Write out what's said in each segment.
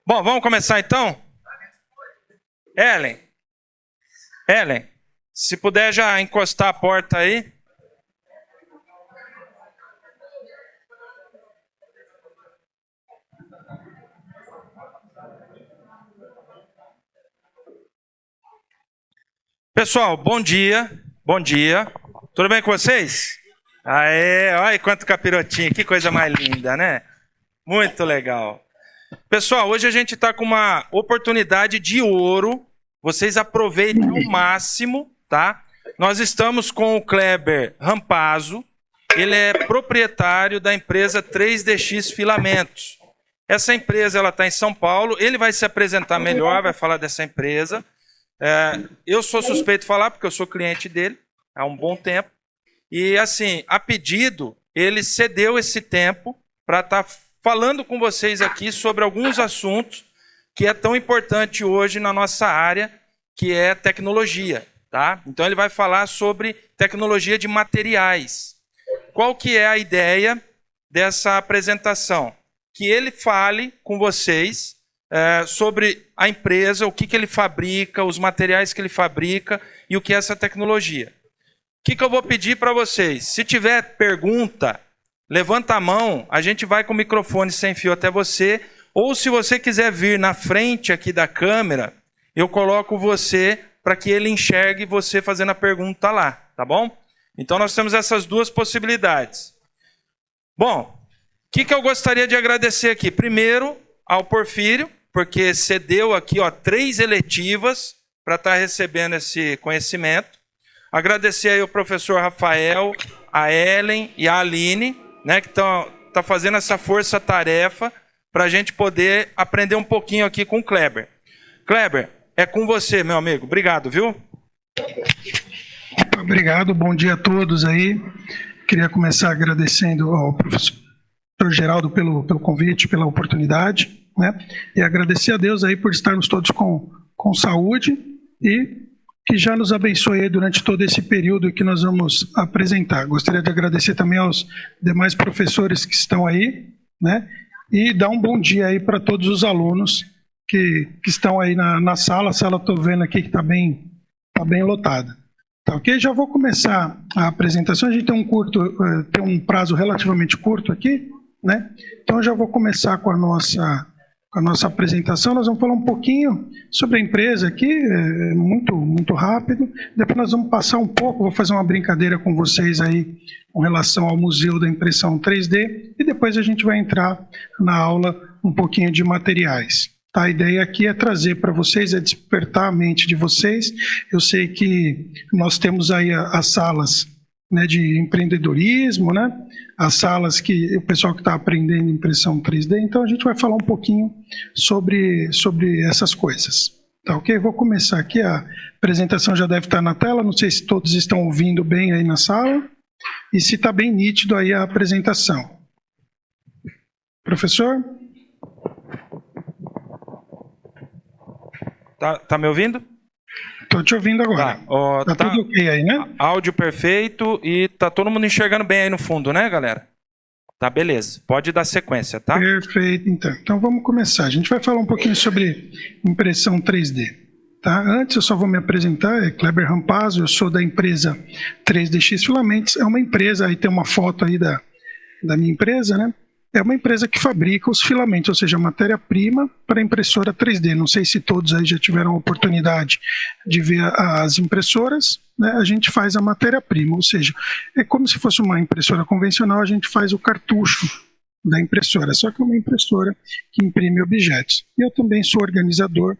Bom, vamos começar então? Ellen, se puder já encostar a porta aí. Pessoal, bom dia. Tudo bem com vocês? Aê, olha quanto capirotinho, que coisa mais linda, né? Muito legal. Pessoal, hoje a gente está com uma oportunidade de ouro. Vocês aproveitem ao máximo, tá? Nós estamos com o Kleber Rampazzo. Ele é proprietário da empresa 3DX Filamentos. Essa empresa ela está em São Paulo. Ele vai se apresentar melhor, vai falar dessa empresa. Eu sou suspeito de falar porque eu sou cliente dele há um bom tempo. E assim, a pedido, ele cedeu esse tempo para estar falando com vocês aqui sobre alguns assuntos que é tão importante hoje na nossa área, que é tecnologia, tá? Então ele vai falar sobre tecnologia de materiais. Qual que é a ideia dessa apresentação? Que ele fale com vocês sobre a empresa, o que ele fabrica, os materiais que ele fabrica e o que é essa tecnologia. O que eu vou pedir para vocês? Se tiver pergunta, levanta a mão, a gente vai com o microfone sem fio até você, ou se você quiser vir na frente aqui da câmera, eu coloco você para que ele enxergue você fazendo a pergunta lá, tá bom? Então nós temos essas duas possibilidades. Bom, o que eu gostaria de agradecer aqui? Primeiro, ao Porfírio, porque cedeu aqui 3 eletivas para estar recebendo esse conhecimento. Agradecer aí ao professor Rafael, a Ellen e a Aline, né, que estão fazendo essa força-tarefa para a gente poder aprender um pouquinho aqui com o Kleber. Kleber, é com você, meu amigo. Obrigado, viu? Obrigado, bom dia a todos aí. Queria começar agradecendo ao professor Geraldo pelo convite, pela oportunidade, né? E agradecer a Deus aí por estarmos todos com saúde e que já nos abençoe durante todo esse período que nós vamos apresentar. Gostaria de agradecer também aos demais professores que estão aí, né? E dar um bom dia aí para todos os alunos que estão aí na sala. A sala estou vendo aqui que está bem lotada. Tá, ok? Já vou começar a apresentação. A gente tem um prazo relativamente curto aqui, né? Então já vou começar com a nossa apresentação. Nós vamos falar um pouquinho sobre a empresa aqui, muito rápido. Depois nós vamos passar um pouco, vou fazer uma brincadeira com vocês aí com relação ao Museu da Impressão 3D, e depois a gente vai entrar na aula um pouquinho de materiais. Tá? A ideia aqui é trazer para vocês, é despertar a mente de vocês. Eu sei que nós temos aí as salas, né, de empreendedorismo, né? As salas que o pessoal que está aprendendo impressão 3D, então a gente vai falar um pouquinho sobre essas coisas. Tá, ok? Vou começar aqui, a apresentação já deve estar na tela, não sei se todos estão ouvindo bem aí na sala, e se está bem nítido aí a apresentação. Professor? Tá me ouvindo? Estou te ouvindo agora. Tá tudo ok aí, né? Áudio perfeito e tá todo mundo enxergando bem aí no fundo, né, galera? Tá, beleza. Pode dar sequência, tá? Perfeito, então. Então vamos começar. A gente vai falar um pouquinho sobre impressão 3D. Tá? Antes eu só vou me apresentar, é Kleber Rampazzo, eu sou da empresa 3DX Filamentos. É uma empresa, aí tem uma foto aí da minha empresa, né? É uma empresa que fabrica os filamentos, ou seja, a matéria-prima para impressora 3D. Não sei se todos aí já tiveram a oportunidade de ver as impressoras, né? A gente faz a matéria-prima, ou seja, é como se fosse uma impressora convencional, a gente faz o cartucho da impressora, só que é uma impressora que imprime objetos. E eu também sou organizador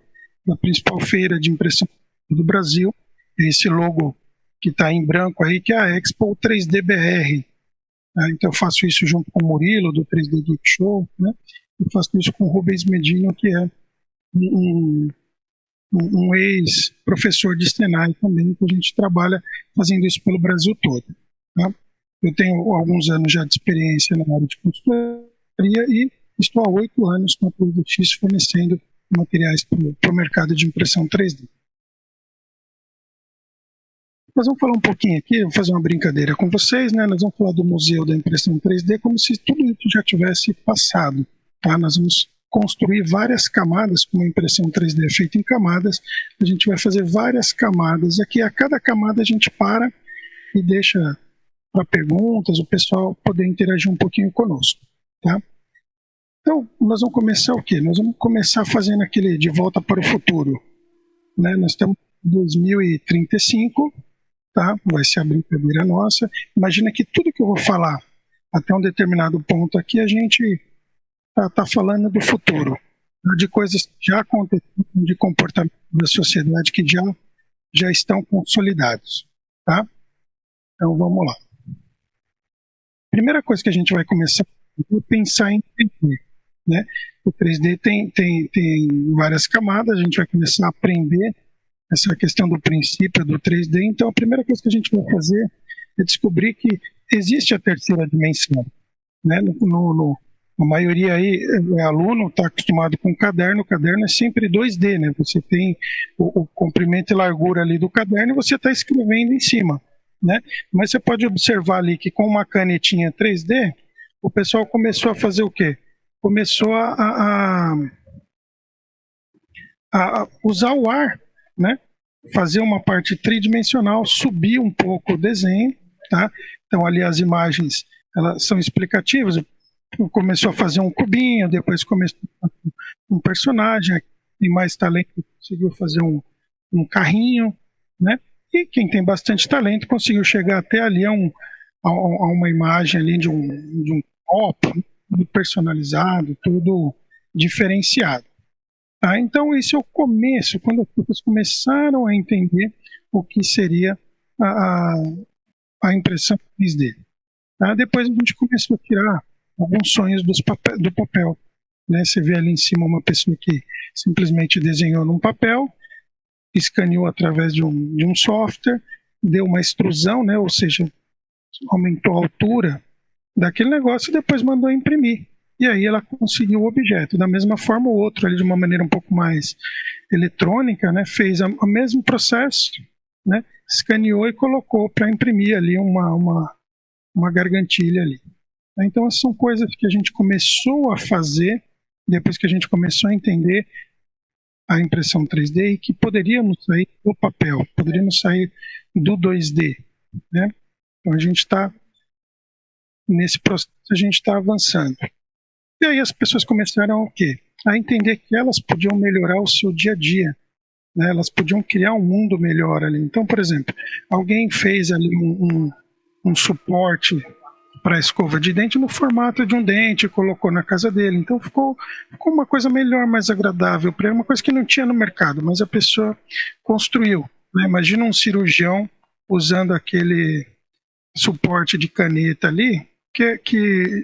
da principal feira de impressão do Brasil, esse logo que está em branco aí, que é a Expo 3D BR. Então eu faço isso junto com o Murilo, do 3D Geek Show, né? Eu faço isso com o Rubens Medina, que é um ex-professor de Senai também, que a gente trabalha fazendo isso pelo Brasil todo. Tá? Eu tenho alguns anos já de experiência na área de consultoria e estou há 8 anos com a 3DX fornecendo materiais para o mercado de impressão 3D. Nós vamos falar um pouquinho aqui, vou fazer uma brincadeira com vocês, né? Nós vamos falar do Museu da Impressão 3D como se tudo isso já tivesse passado. Tá? Nós vamos construir várias camadas, como a impressão 3D é feita em camadas, a gente vai fazer várias camadas. Aqui, a cada camada a gente para e deixa para perguntas, o pessoal poder interagir um pouquinho conosco, tá? Então, nós vamos começar o quê? Nós vamos começar fazendo aquele de volta para o futuro, né? Nós estamos em 2035, tá? Vai ser a brincadeira nossa. Imagina que tudo que eu vou falar até um determinado ponto aqui, a gente tá falando do futuro, de coisas que já aconteceram, de comportamento da sociedade que já estão consolidados, tá? Então, vamos lá. Primeira coisa que a gente vai começar é pensar em 3D, né? O 3D tem várias camadas, a gente vai começar a aprender essa questão do princípio do 3D. Então, a primeira coisa que a gente vai fazer é descobrir que existe a terceira dimensão, né? A maioria aí, aluno está acostumado com caderno, o caderno é sempre 2D, né? Você tem o comprimento e largura ali do caderno e você está escrevendo em cima, né? Mas você pode observar ali que com uma canetinha 3D, o pessoal começou a fazer o quê? Começou a usar o ar, né? Fazer uma parte tridimensional, subir um pouco o desenho, tá? Então ali as imagens, elas são explicativas. Começou a fazer um cubinho, depois começou a fazer um personagem, tem mais talento conseguiu fazer um carrinho, né? E quem tem bastante talento conseguiu chegar até ali a uma imagem ali de um copo, tudo personalizado, tudo diferenciado. Tá? Então esse é o começo, quando as pessoas começaram a entender o que seria a impressão 3D. Tá? Depois a gente começou a tirar alguns sonhos do papel. Né? Você vê ali em cima uma pessoa que simplesmente desenhou num papel, escaneou através de um software, deu uma extrusão, né? Ou seja, aumentou a altura daquele negócio e depois mandou imprimir. E aí ela conseguiu o objeto. Da mesma forma, o outro, ali, de uma maneira um pouco mais eletrônica, né? Fez o mesmo processo, né? Escaneou e colocou para imprimir ali uma gargantilha ali. Então, essas são coisas que a gente começou a fazer depois que a gente começou a entender a impressão 3D e que poderíamos sair do papel, poderíamos sair do 2D, né? Então, a gente está nesse processo, a gente está avançando. E aí as pessoas começaram o quê? A entender que elas podiam melhorar o seu dia a dia, né? Elas podiam criar um mundo melhor ali. Então, por exemplo, alguém fez ali um suporte para a escova de dente no formato de um dente, colocou na casa dele. Então ficou uma coisa melhor, mais agradável para ele, uma coisa que não tinha no mercado, mas a pessoa construiu. Né? Imagina um cirurgião usando aquele suporte de caneta ali, que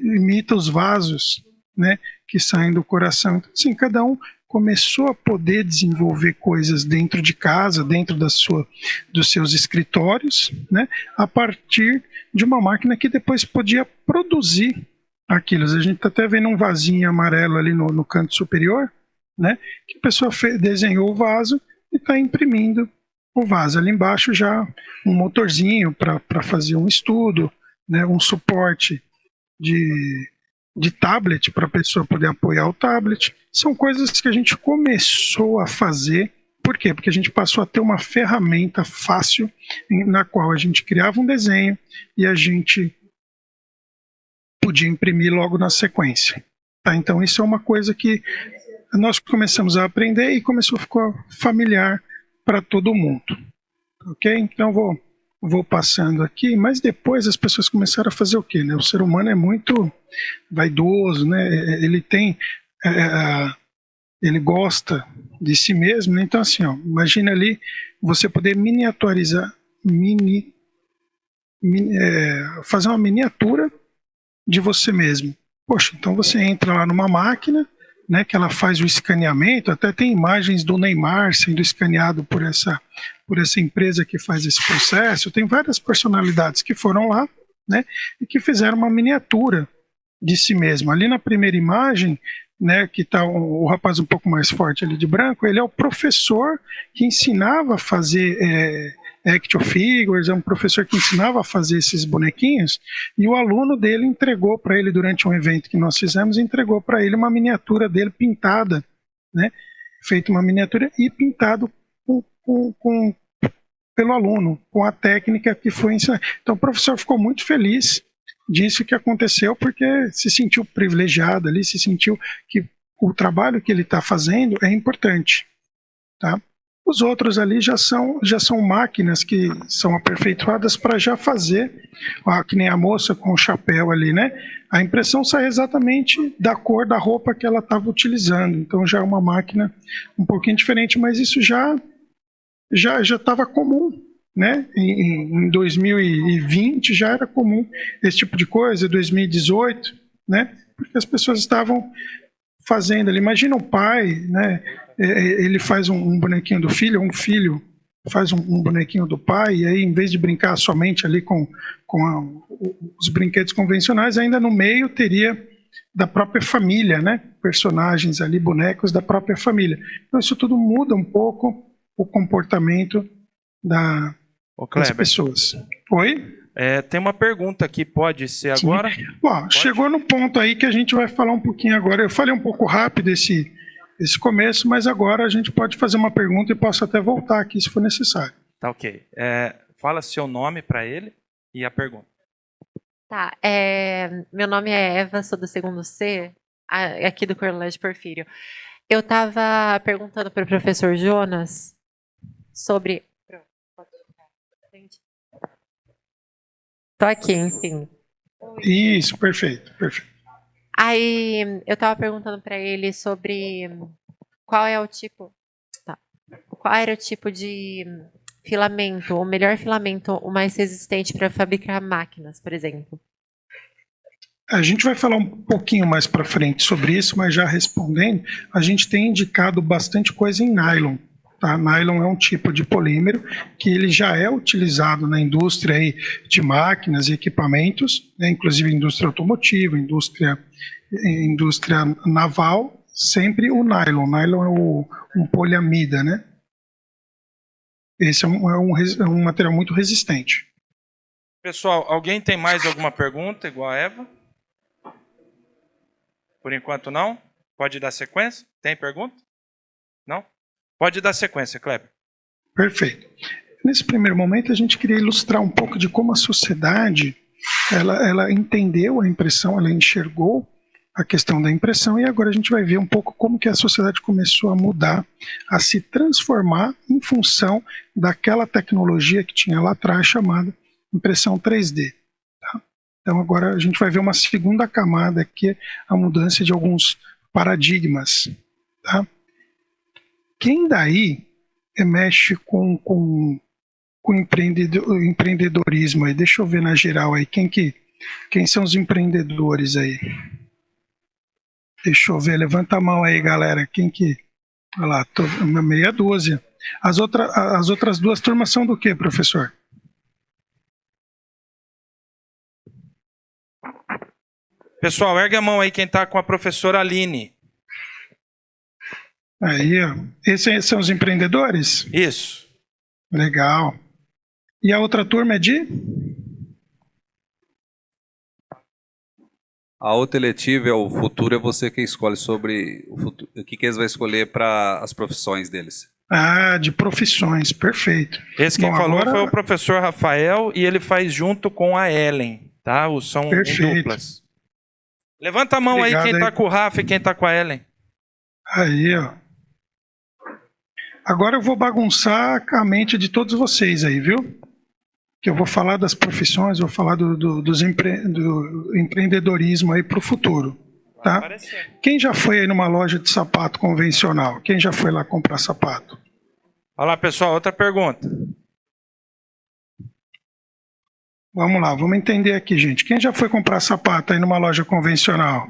imita os vasos, né, que saem do coração. Então, assim, cada um começou a poder desenvolver coisas dentro de casa, dentro dos seus escritórios, né, a partir de uma máquina que depois podia produzir aquilo. A gente está até vendo um vasinho amarelo ali no canto superior, né, que a pessoa desenhou o vaso e está imprimindo o vaso. Ali embaixo já um motorzinho para fazer um estudo, né, um suporte de tablet para a pessoa poder apoiar o tablet. São coisas que a gente começou a fazer. Por quê? Porque a gente passou a ter uma ferramenta fácil na qual a gente criava um desenho e a gente podia imprimir logo na sequência. Tá? Então isso é uma coisa que nós começamos a aprender e começou a ficar familiar para todo mundo. Ok? Então vou passando aqui, mas depois as pessoas começaram a fazer o quê? Né? O ser humano é muito vaidoso, né? Ele gosta de si mesmo, né? Então assim, ó, imagina ali você poder miniaturizar, fazer uma miniatura de você mesmo. Poxa, então você entra lá numa máquina, né, que ela faz o escaneamento, até tem imagens do Neymar sendo escaneado por essa empresa que faz esse processo. Tem várias personalidades que foram lá, né, e que fizeram uma miniatura de si mesmo. Ali na primeira imagem, né, que está o rapaz um pouco mais forte ali de branco, ele é o professor que ensinava a fazer Action Figures, é um professor que ensinava a fazer esses bonequinhos, e o aluno dele entregou para ele, durante um evento que nós fizemos, entregou para ele uma miniatura dele pintada, né? Feito uma miniatura e pintado pelo aluno, com a técnica que foi ensinada. Então o professor ficou muito feliz disso que aconteceu, porque se sentiu privilegiado ali, se sentiu que o trabalho que ele está fazendo é importante. Tá? Os outros ali já são máquinas que são aperfeiçoadas para já fazer, que nem a moça com o chapéu ali, né? A impressão sai exatamente da cor da roupa que ela estava utilizando. Então já é uma máquina um pouquinho diferente, mas isso já estava comum, né? Em 2020 já era comum esse tipo de coisa, 2018, né? Porque as pessoas estavam fazendo ali. Imagina o pai, né? Ele faz um bonequinho do filho, um filho faz um bonequinho do pai, e aí, em vez de brincar somente ali com os brinquedos convencionais, ainda no meio teria da própria família, né? Personagens ali, bonecos da própria família. Então isso tudo muda um pouco o comportamento das pessoas. Oi? Tem uma pergunta aqui, pode ser agora? Bom, chegou no ponto aí que a gente vai falar um pouquinho agora. Eu falei um pouco rápido esse começo, mas agora a gente pode fazer uma pergunta e posso até voltar aqui se for necessário. Tá, ok. Fala seu nome para ele e a pergunta. Tá, meu nome é Eva, sou do segundo C, aqui do Colégio Porfírio. Eu estava perguntando para o professor Jonas sobre... Tô aqui, enfim. Isso, perfeito. Aí eu estava perguntando para ele sobre qual era o tipo de filamento, o melhor filamento, o mais resistente para fabricar máquinas, por exemplo. A gente vai falar um pouquinho mais para frente sobre isso, mas já respondendo, a gente tem indicado bastante coisa em nylon. Tá? Nylon é um tipo de polímero que ele já é utilizado na indústria aí de máquinas e equipamentos, né? Inclusive indústria automotiva, indústria naval, sempre o nylon. Nylon é um poliamida, né? Esse é um material muito resistente. Pessoal, alguém tem mais alguma pergunta igual a Eva? Por enquanto não? Pode dar sequência? Tem pergunta? Não? Pode dar sequência, Kleber. Perfeito. Nesse primeiro momento, a gente queria ilustrar um pouco de como a sociedade ela entendeu a impressão, ela enxergou a questão da impressão, e agora a gente vai ver um pouco como que a sociedade começou a mudar, a se transformar em função daquela tecnologia que tinha lá atrás, chamada impressão 3D. Tá? Então agora a gente vai ver uma segunda camada, que é a mudança de alguns paradigmas. Tá? Quem daí mexe com empreendedorismo aí? Deixa eu ver na geral aí, quem são os empreendedores aí? Deixa eu ver, levanta a mão aí, galera. Olha lá, meia dúzia. As outras duas turmas são do quê, professor? Pessoal, ergue a mão aí quem está com a professora Aline. Aí, ó. Esses são os empreendedores? Isso. Legal. E a outra turma é de? A outra eletiva é o futuro, é você que escolhe sobre o futuro, o que eles vão escolher para as profissões deles. Ah, de profissões, perfeito. Esse quem falou foi o professor Rafael, e ele faz junto com a Ellen, tá? São em duplas. Levanta a mão. Obrigado aí quem está com o Rafa e quem está com a Ellen. Aí, ó. Agora eu vou bagunçar a mente de todos vocês aí, viu? Que eu vou falar das profissões, vou falar do empreendedorismo aí para o futuro. Tá? Quem já foi aí numa loja de sapato convencional? Quem já foi lá comprar sapato? Olha lá, pessoal, outra pergunta. Vamos lá, vamos entender aqui, gente. Quem já foi comprar sapato aí numa loja convencional?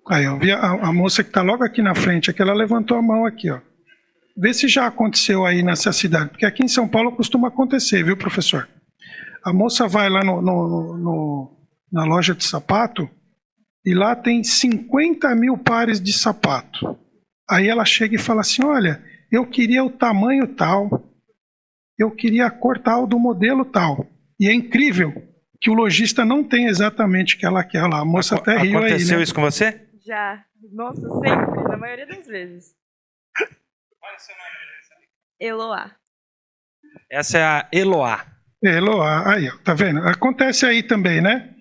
Aí, eu vi a moça que está logo aqui na frente, aqui, ela levantou a mão aqui, ó. Vê se já aconteceu aí nessa cidade, porque aqui em São Paulo costuma acontecer, viu, professor? A moça vai lá na loja de sapato e lá tem 50 mil pares de sapato. Aí ela chega e fala assim, olha, eu queria o tamanho tal. eu queria a cor tal do modelo tal. E é incrível que o lojista não tem exatamente o que ela quer lá. A moça até riu aí, Aconteceu né? isso com você? Já. Nossa, sempre, na maioria das vezes. Eloá. Essa é a Eloá. Eloá, aí, ó, tá vendo? Acontece aí também, né?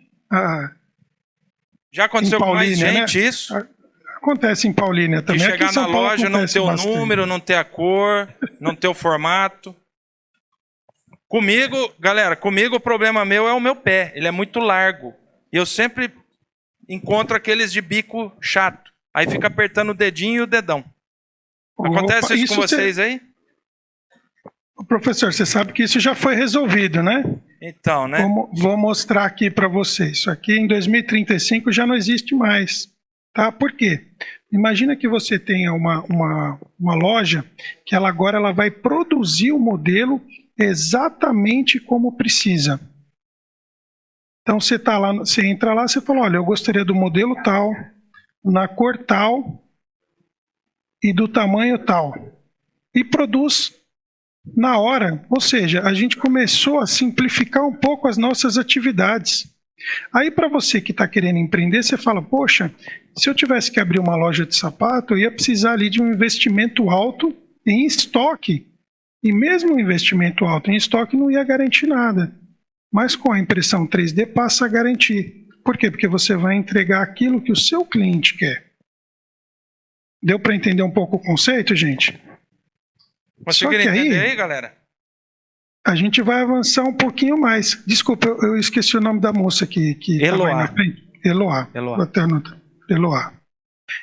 Já aconteceu Em com mais Paulínia, gente né? isso? Acontece em Paulínia De também. Aqui chegar em São na Paulo loja, não acontece ter o bastante. número, não ter a cor, não ter o formato. Comigo, galera, comigo o problema meu é o meu pé. Ele é muito largo. E eu sempre encontro aqueles de bico chato. Aí fica apertando o dedinho e o dedão. Acontece Opa, isso com vocês aí? Professor, você sabe que isso já foi resolvido, né? Então, né? Vou mostrar aqui para vocês. Isso aqui em 2035 já não existe mais. Tá? Por quê? Imagina que você tenha uma loja que agora ela vai produzir o modelo exatamente como precisa. Então você tá lá, você entra lá, você fala, olha, eu gostaria do modelo tal, na cor tal e do tamanho tal. E produz na hora. Ou seja, a gente começou a simplificar um pouco as nossas atividades. Aí para você que está querendo empreender, você fala, poxa, se eu tivesse que abrir uma loja de sapato, eu ia precisar ali de um investimento alto em estoque. E mesmo um investimento alto em estoque não ia garantir nada. Mas com a impressão 3D passa a garantir. Por quê? Porque você vai entregar aquilo que o seu cliente quer. Deu para entender um pouco o conceito, gente? Conseguiram entender aí, galera? A gente vai avançar um pouquinho mais. Desculpa, eu esqueci o nome da moça que estava aí na frente. Eloá. Vou até anotar. Eloá.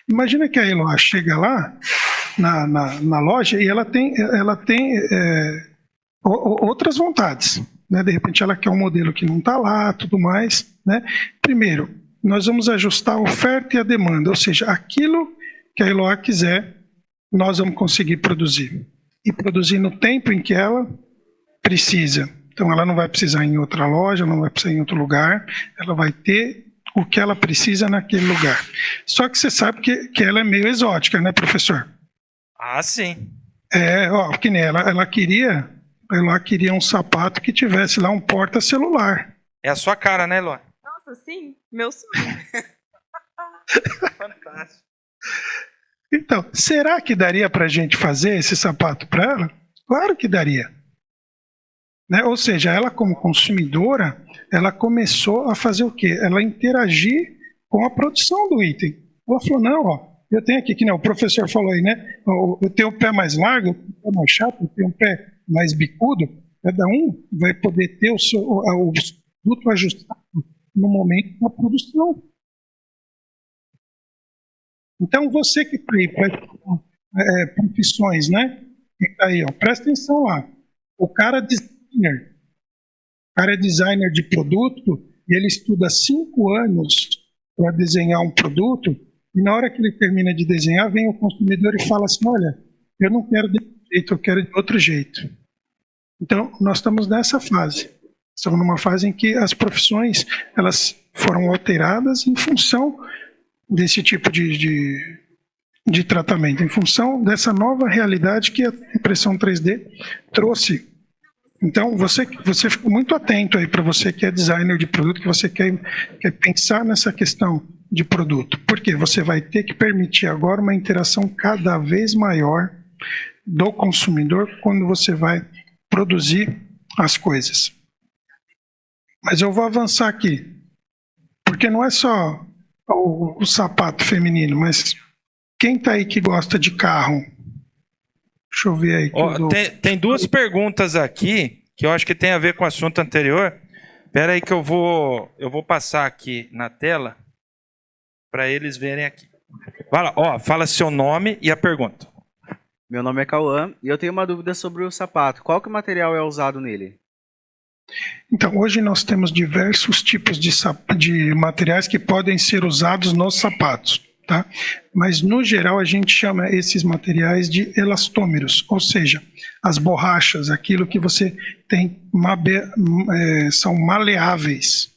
Imagina que a Eloá chega lá na loja e ela tem outras vontades. Né? De repente ela quer um modelo que não está lá, tudo mais. Né? Primeiro, nós vamos ajustar a oferta e a demanda, ou seja, aquilo que a Eloá quiser, nós vamos conseguir produzir. E produzir no tempo em que ela precisa. Então ela não vai precisar em outra loja, não vai precisar em outro lugar, ela vai ter o que ela precisa naquele lugar. Só que você sabe que ela é meio exótica, né, professor? Ah, sim. Que nem ela queria um sapato que tivesse lá um porta-celular. É a sua cara, né, Eloá? Nossa, sim, meu sonho. Fantástico. Então, será que daria para a gente fazer esse sapato para ela? Claro que daria. Né? Ou seja, ela como consumidora, ela começou a fazer o quê? Ela interagir com a produção do item. Ela falou, não, ó, eu tenho aqui, que nem o professor falou aí, né? Eu tenho o pé mais largo, eu tenho o pé mais chato, eu tenho um pé mais bicudo. Cada um vai poder ter o produto ajustado no momento da produção. Então, você que está aí para profissões, né? Que tá aí, ó, presta atenção lá. O cara é designer de produto e ele estuda 5 anos para desenhar um produto e na hora que ele termina de desenhar, vem o consumidor e fala assim, olha, eu não quero desse jeito, eu quero de outro jeito. Então, nós estamos nessa fase. Estamos numa fase em que as profissões elas foram alteradas em função desse tipo de tratamento, em função dessa nova realidade que a impressão 3D trouxe. Então, você fica muito atento aí para você que é designer de produto, que você quer pensar nessa questão de produto. Porque você vai ter que permitir agora uma interação cada vez maior do consumidor quando você vai produzir as coisas. Mas eu vou avançar aqui, porque não é só o sapato feminino, mas quem está aí que gosta de carro? Deixa eu ver aí. Tem 2 perguntas aqui que eu acho que tem a ver com o assunto anterior. Espera aí que eu vou passar aqui na tela para eles verem aqui. Fala seu nome e a pergunta. Meu nome é Cauã e eu tenho uma dúvida sobre o sapato. Qual que material é usado nele? Então, hoje nós temos diversos tipos de materiais que podem ser usados nos sapatos. Tá? Mas, no geral, a gente chama esses materiais de elastômeros, ou seja, as borrachas, aquilo que você tem, são maleáveis.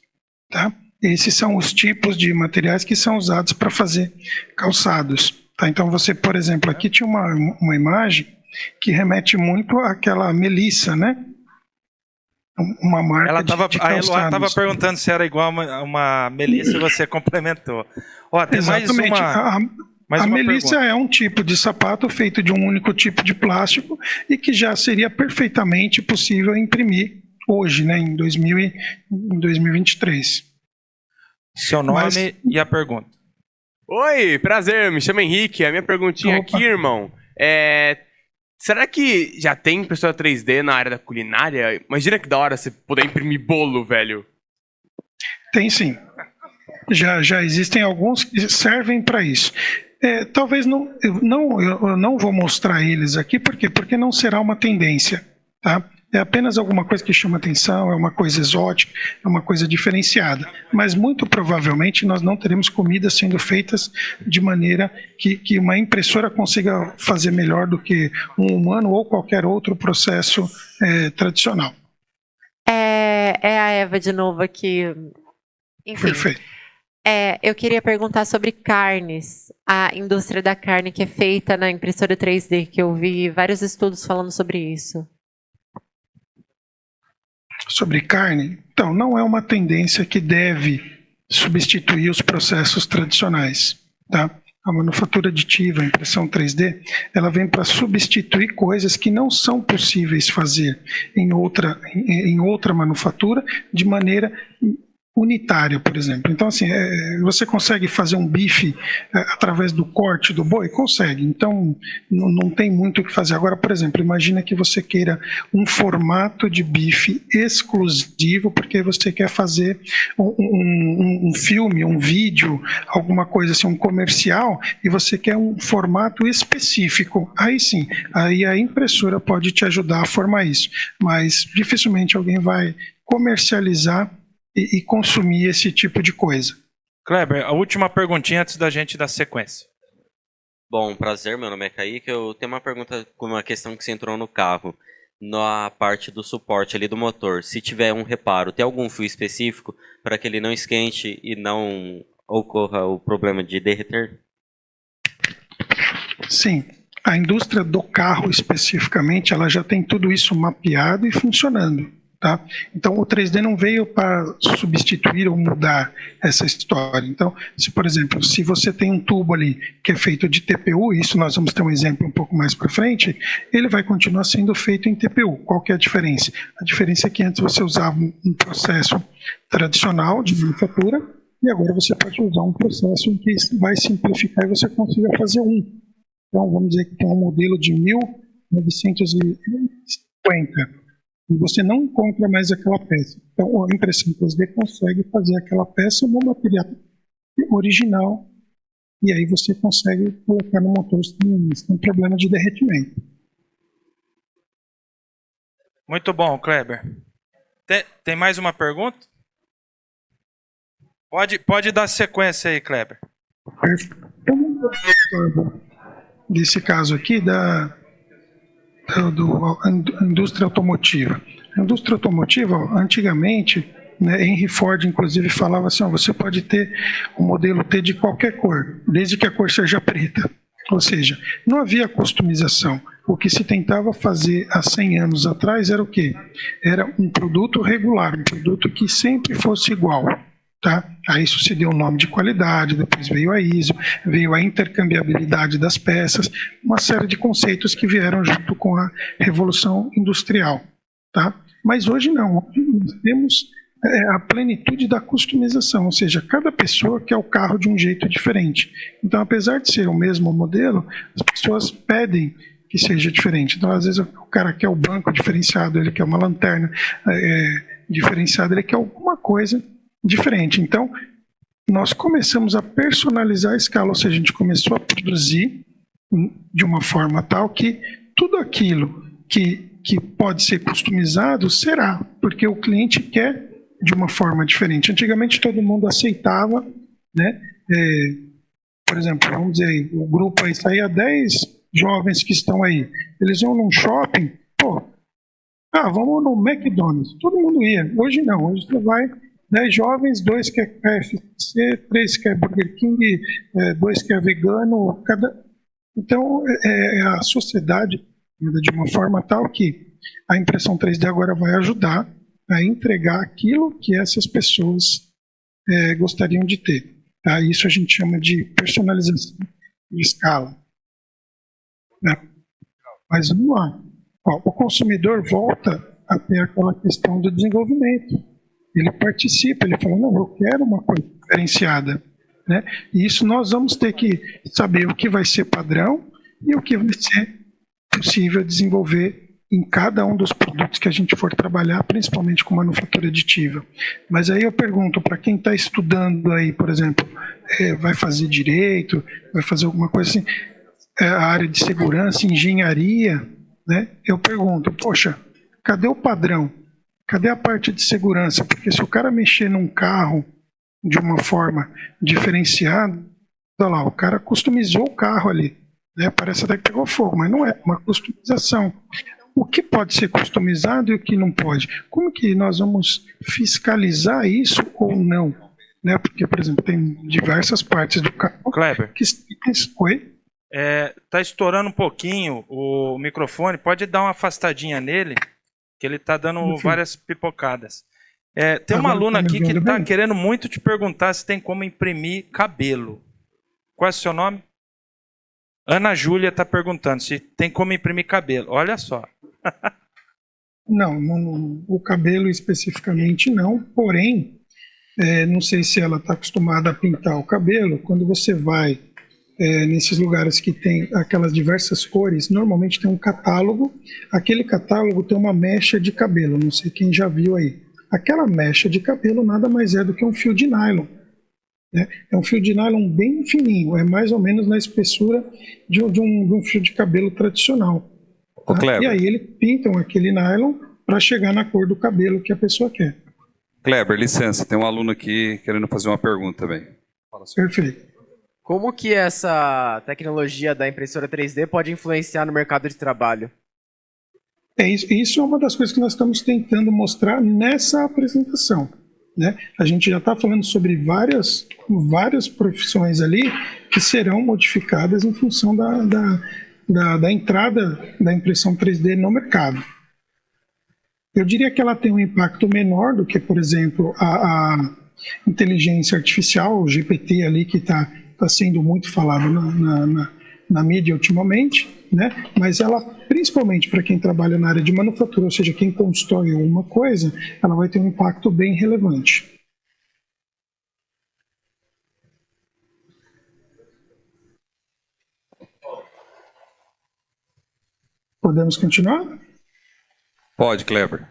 Tá? Esses são os tipos de materiais que são usados para fazer calçados. Tá? Então, você, por exemplo, aqui tinha uma imagem que remete muito àquela Melissa, né? Uma marca Ela tava, de a Eloá estava calçados. perguntando se era igual uma Melissa e você complementou. Ó, tem Exatamente. mais A uma Melissa pergunta. é um tipo de sapato feito de um único tipo de plástico e que já seria perfeitamente possível imprimir hoje, né, em 2023. Seu nome Mas- e a pergunta. Oi, prazer, me chamo Henrique. A minha perguntinha Opa. aqui, irmão, será que já tem impressora 3D na área da culinária? Imagina que da hora você poder imprimir bolo, velho. Tem sim. Já existem alguns que servem para isso. Talvez eu não vou mostrar eles aqui, por quê? Porque não será uma tendência, tá? É apenas alguma coisa que chama atenção, é uma coisa exótica, é uma coisa diferenciada. Mas muito provavelmente nós não teremos comidas sendo feitas de maneira que uma impressora consiga fazer melhor do que um humano ou qualquer outro processo tradicional. É a Eva de novo aqui. Enfim, Perfeito. eu queria perguntar sobre carnes, a indústria da carne que é feita na impressora 3D, que eu vi vários estudos falando sobre isso. Sobre carne, então, não é uma tendência que deve substituir os processos tradicionais, tá? A manufatura aditiva, a impressão 3D, ela vem para substituir coisas que não são possíveis fazer em outra manufatura de maneira unitária, por exemplo. Então, assim, você consegue fazer um bife através do corte do boi? Consegue. Então, não tem muito o que fazer. Agora, por exemplo, imagina que você queira um formato de bife exclusivo, porque você quer fazer um filme, um vídeo, alguma coisa assim, um comercial, e você quer um formato específico. Aí sim, aí a impressora pode te ajudar a formar isso. Mas dificilmente alguém vai comercializar e consumir esse tipo de coisa. Kleber, a última perguntinha antes da gente dar sequência. Bom, prazer, meu nome é Kaique. Eu tenho uma pergunta com uma questão que você entrou no carro. Na parte do suporte ali do motor, se tiver um reparo, tem algum fio específico para que ele não esquente e não ocorra o problema de derreter? Sim. A indústria do carro especificamente, ela já tem tudo isso mapeado e funcionando. Tá? Então, o 3D não veio para substituir ou mudar essa história. Então, por exemplo, se você tem um tubo ali que é feito de TPU, isso nós vamos ter um exemplo um pouco mais para frente, ele vai continuar sendo feito em TPU. Qual que é a diferença? A diferença é que antes você usava um processo tradicional de manufatura e agora você pode usar um processo em que vai simplificar e você consiga fazer um. Então, vamos dizer que tem um modelo de 1950. E você não encontra mais aquela peça. Então, a impressão 3D consegue fazer aquela peça no material original e aí você consegue colocar no motor sem problema de derretimento. Muito bom, Kleber. Tem mais uma pergunta? Pode dar sequência aí, Kleber. Perfeito. Então, desse caso aqui da indústria automotiva. A indústria automotiva, antigamente, né, Henry Ford, inclusive, falava assim, você pode ter um modelo T de qualquer cor, desde que a cor seja preta. Ou seja, não havia customização. O que se tentava fazer há 100 anos atrás era o quê? Era um produto regular, um produto que sempre fosse igual. Tá? Aí isso se deu o nome de qualidade, depois veio a ISO, veio a intercambiabilidade das peças, uma série de conceitos que vieram junto com a Revolução Industrial. Tá? Mas hoje não, hoje nós temos a plenitude da customização, ou seja, cada pessoa quer o carro de um jeito diferente. Então, apesar de ser o mesmo modelo, as pessoas pedem que seja diferente. Então, às vezes, o cara quer o banco diferenciado, ele quer uma lanterna diferenciada, ele quer alguma coisa diferente. Então, nós começamos a personalizar a escala, ou seja, a gente começou a produzir de uma forma tal que tudo aquilo que pode ser customizado será, porque o cliente quer de uma forma diferente. Antigamente todo mundo aceitava, né? Por exemplo, vamos dizer, o grupo aí saía 10 jovens que estão aí, eles vão num shopping, vamos no McDonald's, todo mundo ia. Hoje não, hoje você vai 10 jovens, 2 quer KFC, 3 quer Burger King, 2 quer vegano, Então, a sociedade de uma forma tal que a impressão 3D agora vai ajudar a entregar aquilo que essas pessoas gostariam de ter. Tá? Isso a gente chama de personalização de escala. Né? Mas vamos lá. Ó, o consumidor volta a ter aquela questão do desenvolvimento. Ele participa, ele fala, não, eu quero uma coisa diferenciada. Né? E isso nós vamos ter que saber o que vai ser padrão e o que vai ser possível desenvolver em cada um dos produtos que a gente for trabalhar, principalmente com manufatura aditiva. Mas aí eu pergunto para quem está estudando aí, por exemplo, vai fazer direito, vai fazer alguma coisa assim, a área de segurança, engenharia, né? Eu pergunto, poxa, cadê o padrão? Cadê a parte de segurança? Porque se o cara mexer num carro de uma forma diferenciada, olha lá, o cara customizou o carro ali, né? Parece até que pegou fogo, mas não é uma customização. O que pode ser customizado e o que não pode? Como que nós vamos fiscalizar isso ou não? Né? Porque, por exemplo, tem diversas partes do carro Kleber, que... Oi? tá estourando um pouquinho o microfone. Pode dar uma afastadinha nele, que ele tá dando várias pipocadas. Tem uma aluna aqui que está querendo muito te perguntar se tem como imprimir cabelo. Qual é o seu nome? Ana Júlia está perguntando se tem como imprimir cabelo. Olha só. Não, o cabelo especificamente não, porém, não sei se ela está acostumada a pintar o cabelo. Quando você vai nesses lugares que tem aquelas diversas cores, normalmente tem um catálogo. Aquele catálogo tem uma mecha de cabelo, não sei quem já viu aí. Aquela mecha de cabelo nada mais é do que um fio de nylon. Né? É um fio de nylon bem fininho, é mais ou menos na espessura de um fio de cabelo tradicional. Tá? E aí eles pintam aquele nylon para chegar na cor do cabelo que a pessoa quer. Kleber, licença, tem um aluno aqui querendo fazer uma pergunta também. Perfeito. Como que essa tecnologia da impressora 3D pode influenciar no mercado de trabalho? Isso é uma das coisas que nós estamos tentando mostrar nessa apresentação. Né? A gente já está falando sobre várias profissões ali que serão modificadas em função da entrada da impressão 3D no mercado. Eu diria que ela tem um impacto menor do que, por exemplo, a inteligência artificial, o GPT ali, que está sendo muito falado na mídia ultimamente, né? Mas ela, principalmente para quem trabalha na área de manufatura, ou seja, quem constrói alguma coisa, ela vai ter um impacto bem relevante. Podemos continuar? Pode, Kleber.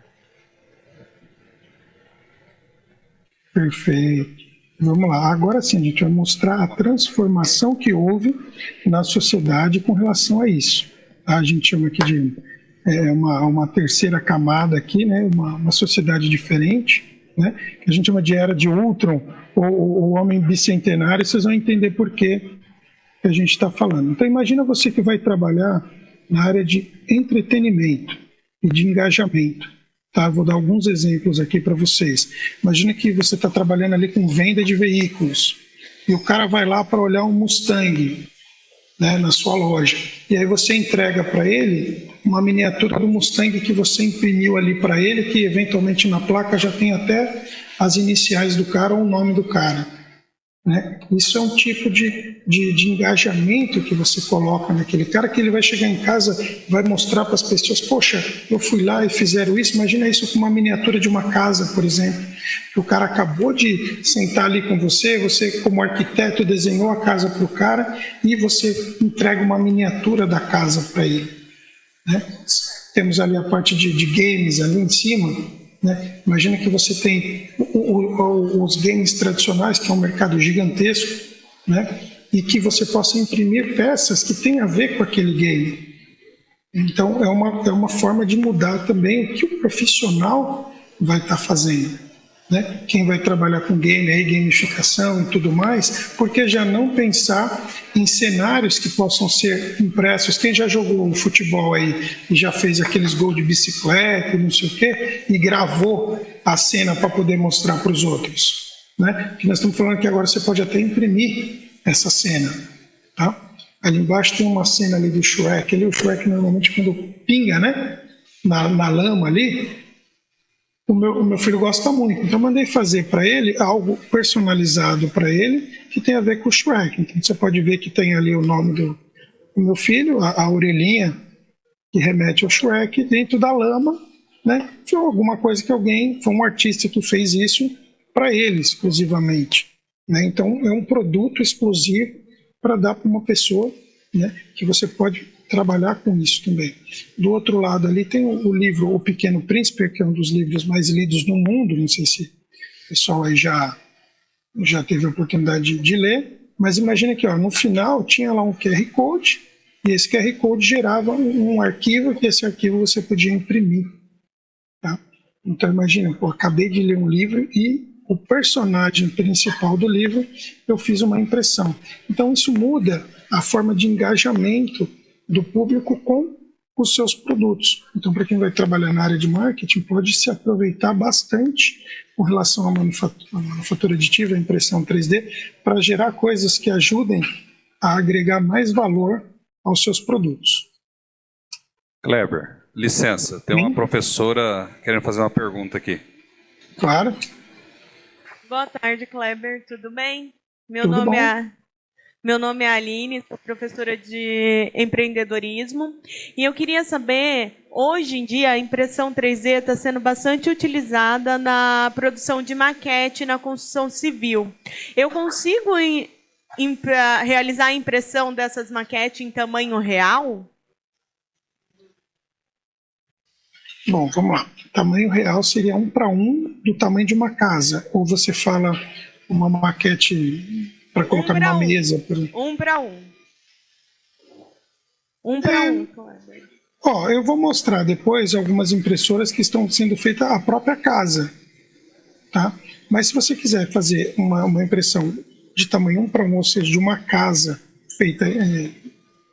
Perfeito. Vamos lá. Agora sim, a gente vai mostrar a transformação que houve na sociedade com relação a isso. A gente chama aqui de uma terceira camada aqui, né? Uma sociedade diferente, né? Que a gente chama de era de Ultron, ou o homem bicentenário. Vocês vão entender por que a gente está falando. Então imagina você que vai trabalhar na área de entretenimento e de engajamento. Tá, vou dar alguns exemplos aqui para vocês. Imagina que você está trabalhando ali com venda de veículos e o cara vai lá para olhar um Mustang, né, na sua loja. E aí você entrega para ele uma miniatura do Mustang que você imprimiu ali para ele, que eventualmente na placa já tem até as iniciais do cara ou o nome do cara. Né? Isso é um tipo de engajamento que você coloca naquele cara, que ele vai chegar em casa, vai mostrar para as pessoas, poxa, eu fui lá e fizeram isso. Imagina isso com uma miniatura de uma casa, por exemplo, que o cara acabou de sentar ali com você, você como arquiteto desenhou a casa para o cara e você entrega uma miniatura da casa para ele. Né? Temos ali a parte de games ali em cima. Né? Imagina que você tem os games tradicionais, que é um mercado gigantesco, né? E que você possa imprimir peças que têm a ver com aquele game. Então, é uma forma de mudar também o que o profissional vai estar fazendo. Né? Quem vai trabalhar com game, aí, gamificação e tudo mais, porque já não pensar em cenários que possam ser impressos. Quem já jogou futebol aí e já fez aqueles gols de bicicleta, não sei o quê, e gravou a cena para poder mostrar para os outros. Né? Que nós estamos falando que agora você pode até imprimir essa cena. Tá? Ali embaixo tem uma cena ali do Shrek. Ali, o Shrek normalmente quando pinga, né? Na lama ali, o meu filho gosta muito. Então eu mandei fazer para ele algo personalizado para ele que tem a ver com o Shrek. Então você pode ver que tem ali o nome do meu filho, a orelhinha que remete ao Shrek dentro da lama, né? Foi alguma coisa que foi um artista que fez isso para ele exclusivamente, né? Então é um produto exclusivo para dar para uma pessoa, né? Que você pode trabalhar com isso também. Do outro lado ali tem o livro O Pequeno Príncipe, que é um dos livros mais lidos no mundo. Não sei se o pessoal aí já teve a oportunidade de ler, mas imagina que no final tinha lá um QR Code, e esse QR Code gerava um arquivo, que esse arquivo você podia imprimir. Tá? Então imagina, acabei de ler um livro e o personagem principal do livro eu fiz uma impressão. Então isso muda a forma de engajamento do público com os seus produtos. Então, para quem vai trabalhar na área de marketing, pode se aproveitar bastante com relação à manufatura aditiva, à impressão 3D, para gerar coisas que ajudem a agregar mais valor aos seus produtos. Kleber, licença, tem uma professora querendo fazer uma pergunta aqui. Claro. Boa tarde, Kleber, tudo bem? Meu nome é Aline, sou professora de empreendedorismo e eu queria saber, hoje em dia a impressão 3D está sendo bastante utilizada na produção de maquete na construção civil. Eu consigo realizar a impressão dessas maquetes em tamanho real? Bom, vamos lá. Tamanho real seria 1 para 1 do tamanho de uma casa. Ou você fala uma maquete para colocar numa mesa? 1 para 1. 1 para 1. Eu vou mostrar depois algumas impressoras que estão sendo feitas à própria casa. Tá? Mas se você quiser fazer uma impressão de tamanho 1 para 1, ou seja, de uma casa feita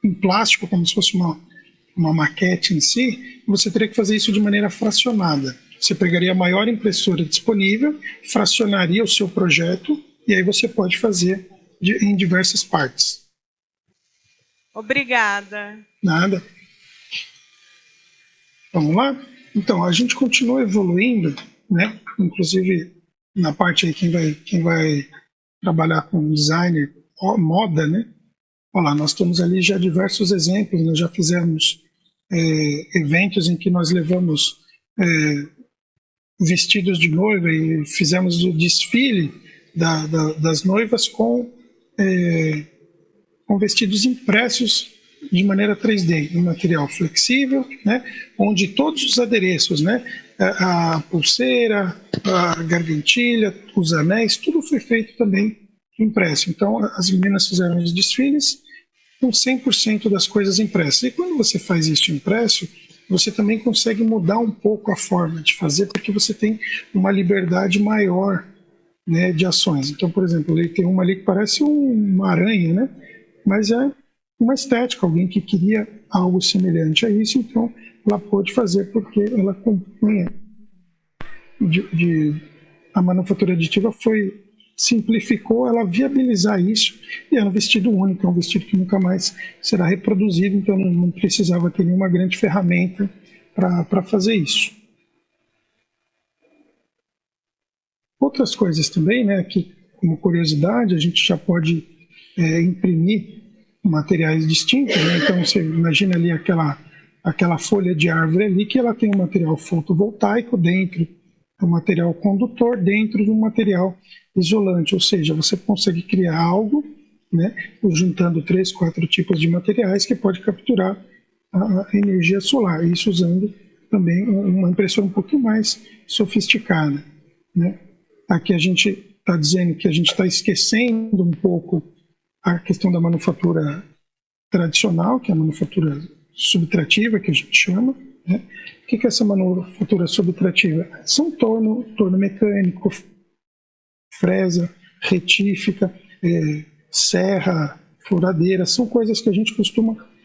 em plástico, como se fosse uma maquete em si, você teria que fazer isso de maneira fracionada. Você pegaria a maior impressora disponível, fracionaria o seu projeto, e aí você pode fazer em diversas partes. Obrigada. Nada. Vamos lá? Então, a gente continua evoluindo, né? Inclusive, na parte aí, quem vai trabalhar com designer, moda, né? Olha lá, nós temos ali já diversos exemplos, nós já fizemos eventos em que nós levamos vestidos de noiva e fizemos o desfile das noivas com vestidos impressos de maneira 3D, em material flexível, né, onde todos os adereços, né, a pulseira, a gargantilha, os anéis, tudo foi feito também impresso. Então, as meninas fizeram os desfiles com 100% das coisas impressas. E quando você faz isso impresso, você também consegue mudar um pouco a forma de fazer, porque você tem uma liberdade maior, né, de ações. Então, por exemplo, tem uma ali que parece uma aranha, né, mas é uma estética, alguém que queria algo semelhante a isso, então ela pôde fazer porque ela compunha. A manufatura aditiva simplificou ela viabilizar isso, e era um vestido único, é um vestido que nunca mais será reproduzido, então não precisava ter nenhuma grande ferramenta para fazer isso. Outras coisas também, né, que como curiosidade, a gente já pode imprimir materiais distintos, né? Então você imagina ali aquela folha de árvore ali, que ela tem um material fotovoltaico dentro, um material condutor dentro de um material isolante, ou seja, você consegue criar algo, né, juntando 3, 4 tipos de materiais que pode capturar a energia solar, isso usando também uma impressora um pouquinho mais sofisticada, né? Aqui a gente está dizendo que a gente está esquecendo um pouco a questão da manufatura tradicional, que é a manufatura subtrativa, que a gente chama, né? O que é essa manufatura subtrativa? São torno mecânico, fresa, retífica, serra, furadeira, são coisas que a gente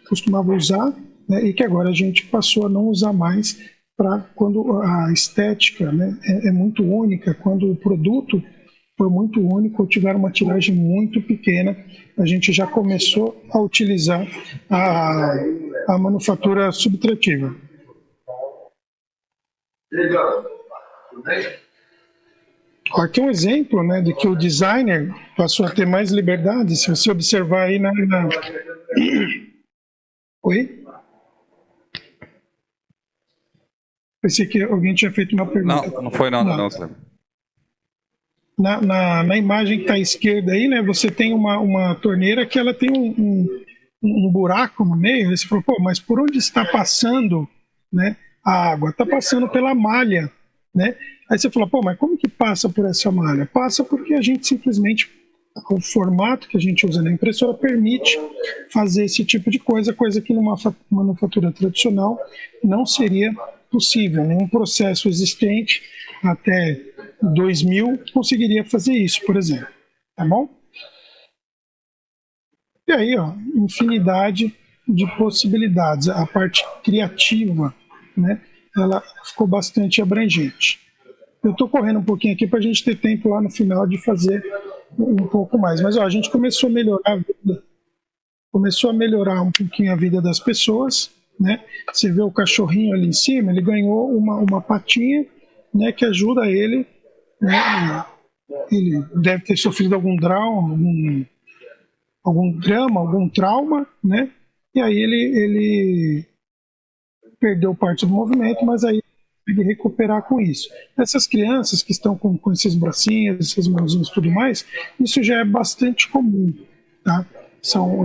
costumava usar, né, e que agora a gente passou a não usar mais, para quando a estética, né, é muito única, quando o produto foi muito único, ou tiveram uma tiragem muito pequena. A gente já começou a utilizar a manufatura subtrativa. Aqui é um exemplo, né, de que o designer passou a ter mais liberdade. Se você observar aí Oi? Pensei que alguém tinha feito uma pergunta. Não foi nada, não, Kleber. Na imagem que está à esquerda aí, né, você tem uma torneira que ela tem um buraco no meio. Aí você falou, pô, mas por onde está passando, né, a água? Está passando pela malha, né? Aí você falou, pô, mas como que passa por essa malha? Passa porque a gente simplesmente, o formato que a gente usa na impressora permite fazer esse tipo de coisa que numa manufatura tradicional não seria possível. Nenhum processo existente até 2000 conseguiria fazer isso, por exemplo. Tá bom? E aí, ó, infinidade de possibilidades. A parte criativa, né, ela ficou bastante abrangente. Eu estou correndo um pouquinho aqui para a gente ter tempo lá no final de fazer um pouco mais. Mas ó, a gente começou a melhorar a vida, começou a melhorar um pouquinho a vida das pessoas, né? Você vê o cachorrinho ali em cima, ele ganhou uma patinha, né, que ajuda ele, né? Ele deve ter sofrido algum drama, algum trauma, né? E aí ele perdeu parte do movimento, mas aí consegue recuperar com isso. Essas crianças que estão com esses bracinhos, esses mãozinhos e tudo mais, isso já é bastante comum, tá?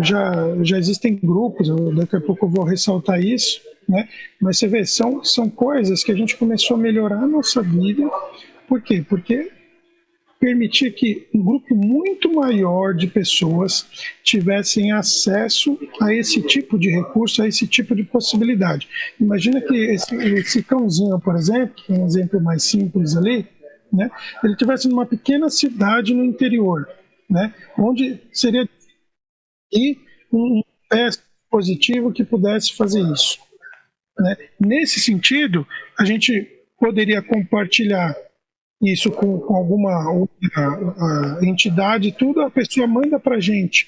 Já existem grupos, daqui a pouco eu vou ressaltar isso, né? Mas você vê, são coisas que a gente começou a melhorar a nossa vida. Por quê? Porque permitir que um grupo muito maior de pessoas tivessem acesso a esse tipo de recurso, a esse tipo de possibilidade. Imagina que esse cãozinho, por exemplo, que é um exemplo mais simples ali, né, ele estivesse numa pequena cidade no interior, né, onde seria um teste positivo que pudesse fazer isso, né. Nesse sentido, a gente poderia compartilhar isso com alguma outra entidade, tudo, a pessoa manda para a gente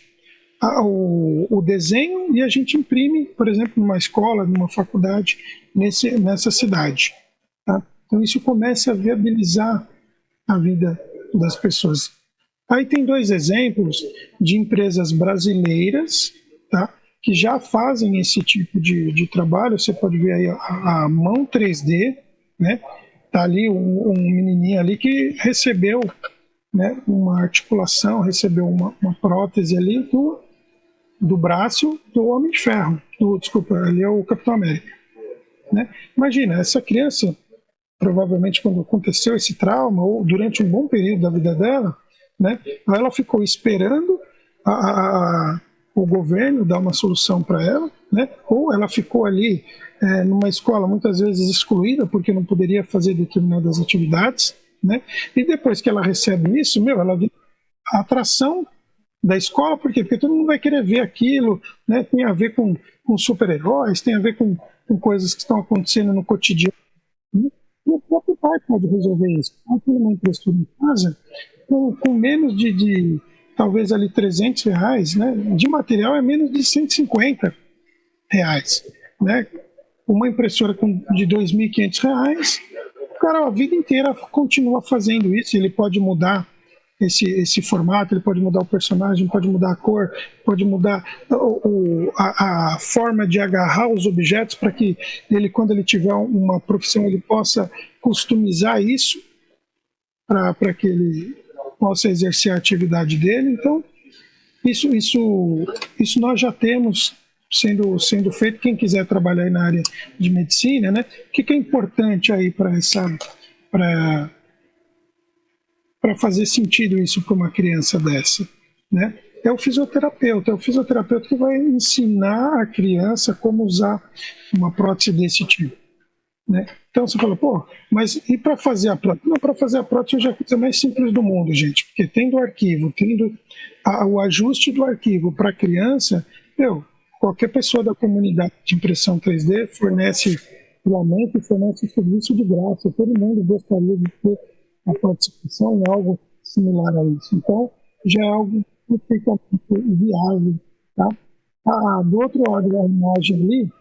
o desenho e a gente imprime, por exemplo, numa escola, numa faculdade, nessa cidade. Tá? Então isso começa a viabilizar a vida das pessoas. Aí tem 2 exemplos de empresas brasileiras, tá, que já fazem esse tipo de trabalho. Você pode ver aí a Mão 3D, né? Tá ali um menininho ali que recebeu, né, uma articulação, recebeu uma prótese ali do braço do Homem de Ferro. Desculpa, ali é o Capitão América. Né? Imagina, essa criança, provavelmente quando aconteceu esse trauma, ou durante um bom período da vida dela, né, ela ficou esperando o governo dar uma solução para ela, né, ou ela ficou ali numa escola muitas vezes excluída porque não poderia fazer determinadas atividades, né? E depois que ela recebe isso, ela vira a atração da escola. Por quê? Porque todo mundo vai querer ver aquilo, né? Tem a ver com super-heróis, tem a ver com coisas que estão acontecendo no cotidiano. E o próprio pai pode resolver isso. Tem uma impressora em casa com menos de talvez ali R$300, né? De material é menos de R$150, né? Uma impressora de R$2.500, o cara a vida inteira continua fazendo isso. Ele pode mudar esse formato, ele pode mudar o personagem, pode mudar a cor, pode mudar a forma de agarrar os objetos para que ele, quando ele tiver uma profissão, ele possa customizar isso para que ele possa exercer a atividade dele. Então, isso nós já temos sendo feito. Quem quiser trabalhar aí na área de medicina, né? O que é importante aí para fazer sentido isso para uma criança dessa, né? É o fisioterapeuta que vai ensinar a criança como usar uma prótese desse tipo, né? Então você fala, pô, mas e para fazer a prótese? Não, para fazer a prótese é a coisa mais simples do mundo, gente, porque tendo o arquivo, tendo o ajuste do arquivo para a criança, qualquer pessoa da comunidade de impressão 3D fornece fornece serviço de graça. Todo mundo gostaria de ter a participação em algo similar a isso. Então, já é algo perfeitamente viável. Tá? Do outro lado da imagem ali,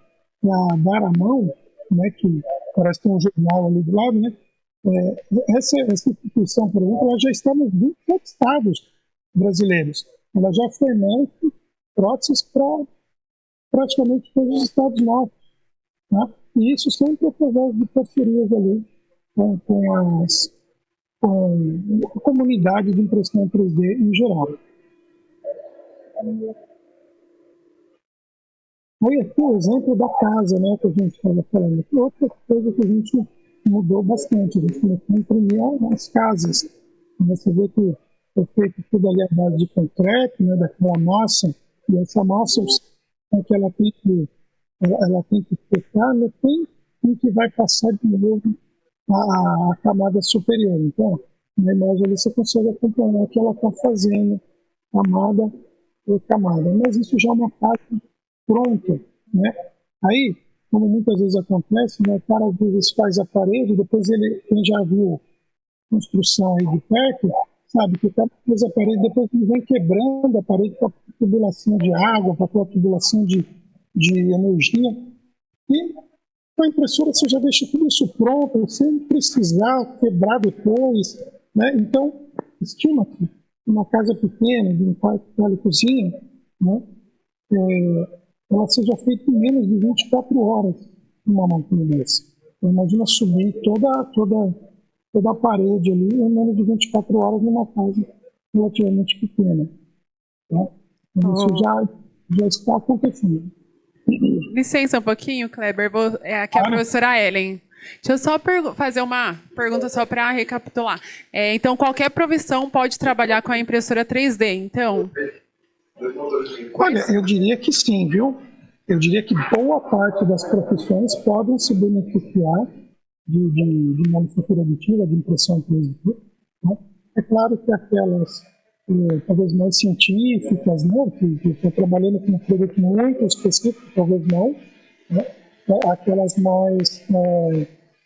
a Daramão, né, que parece ter um jornal ali do lado, né, essa instituição, por exemplo, ela já está nos 27 estados brasileiros. Ela já fornece próteses para praticamente todos os estados nossos. Né? E isso sempre através de parcerias ali com a comunidade de impressão 3D em geral. Aí aqui o exemplo da casa, né, que a gente estava falando. Outra coisa que a gente mudou bastante, a gente começou a imprimir as casas. Você vê que foi feito tudo ali à base de concreto, né, daquela massa, e essa massa que ela tem que secar no tempo em que vai passar de novo a camada superior. Então, na imagem ali você consegue acompanhar o que ela está fazendo, camada por camada. Mas isso já é uma casa pronta, né? Aí, como muitas vezes acontece, né, o cara às vezes faz a parede, depois quem já viu construção aí de perto, sabe que o cara faz a parede, depois ele vem quebrando a parede para tubulação de água, para tubulação de energia, e com a impressora você já deixa tudo isso pronto, sem precisar quebrar depois, né? Então, estima que uma casa pequena, de um quarto e cozinha, né, ela seja feita em menos de 24 horas numa máquina dessa. Então, imagina subir toda a parede ali em menos de 24 horas numa casa relativamente pequena. Né? Então, isso já está acontecendo. Licença um pouquinho, Kleber. Aqui é a professora Ellen. Deixa eu só fazer uma pergunta só para recapitular. Então, qualquer profissão pode trabalhar com a impressora 3D, então? Olha, eu diria que sim, viu? Eu diria que boa parte das profissões podem se beneficiar de manufatura aditiva, de impressão 3D. Né? É claro que aquelas talvez mais científicas, né, que estão trabalhando com um produto muito específico, talvez não, né? Aquelas mais,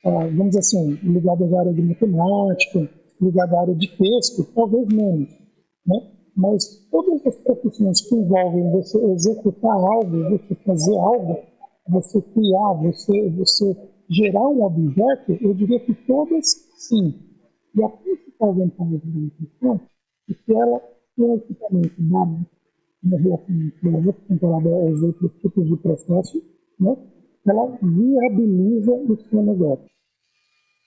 vamos dizer assim, ligadas à área de matemática, ligadas à área de texto, talvez menos, né? Mas todas as profissões que envolvem você executar algo, você fazer algo, você criar, você gerar um objeto, eu diria que todas sim. E a principal vantagem da impressão é que ela tem um equipamento dado na relação comparado aos outros tipos de processo, né? Ela viabiliza o seu negócio.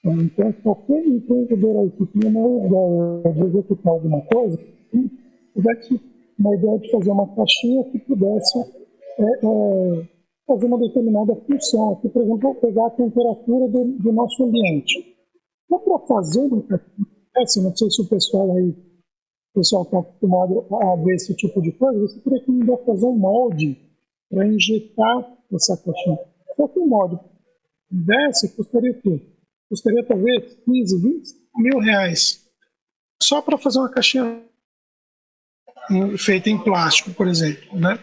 Então, qualquer empreendedor aí que tenha uma ideia de executar alguma coisa, tivesse uma ideia de fazer uma caixinha que pudesse fazer uma determinada função. Aqui, por exemplo, pegar a temperatura do nosso ambiente. Então, para fazer uma caixinha, não sei se o pessoal está acostumado a ver esse tipo de coisa, você teria que ainda fazer um molde para injetar essa caixinha. Só que o molde desse custaria o quê? Custaria talvez 15, 20 mil reais. Só para fazer uma caixinha feita em plástico, por exemplo, né?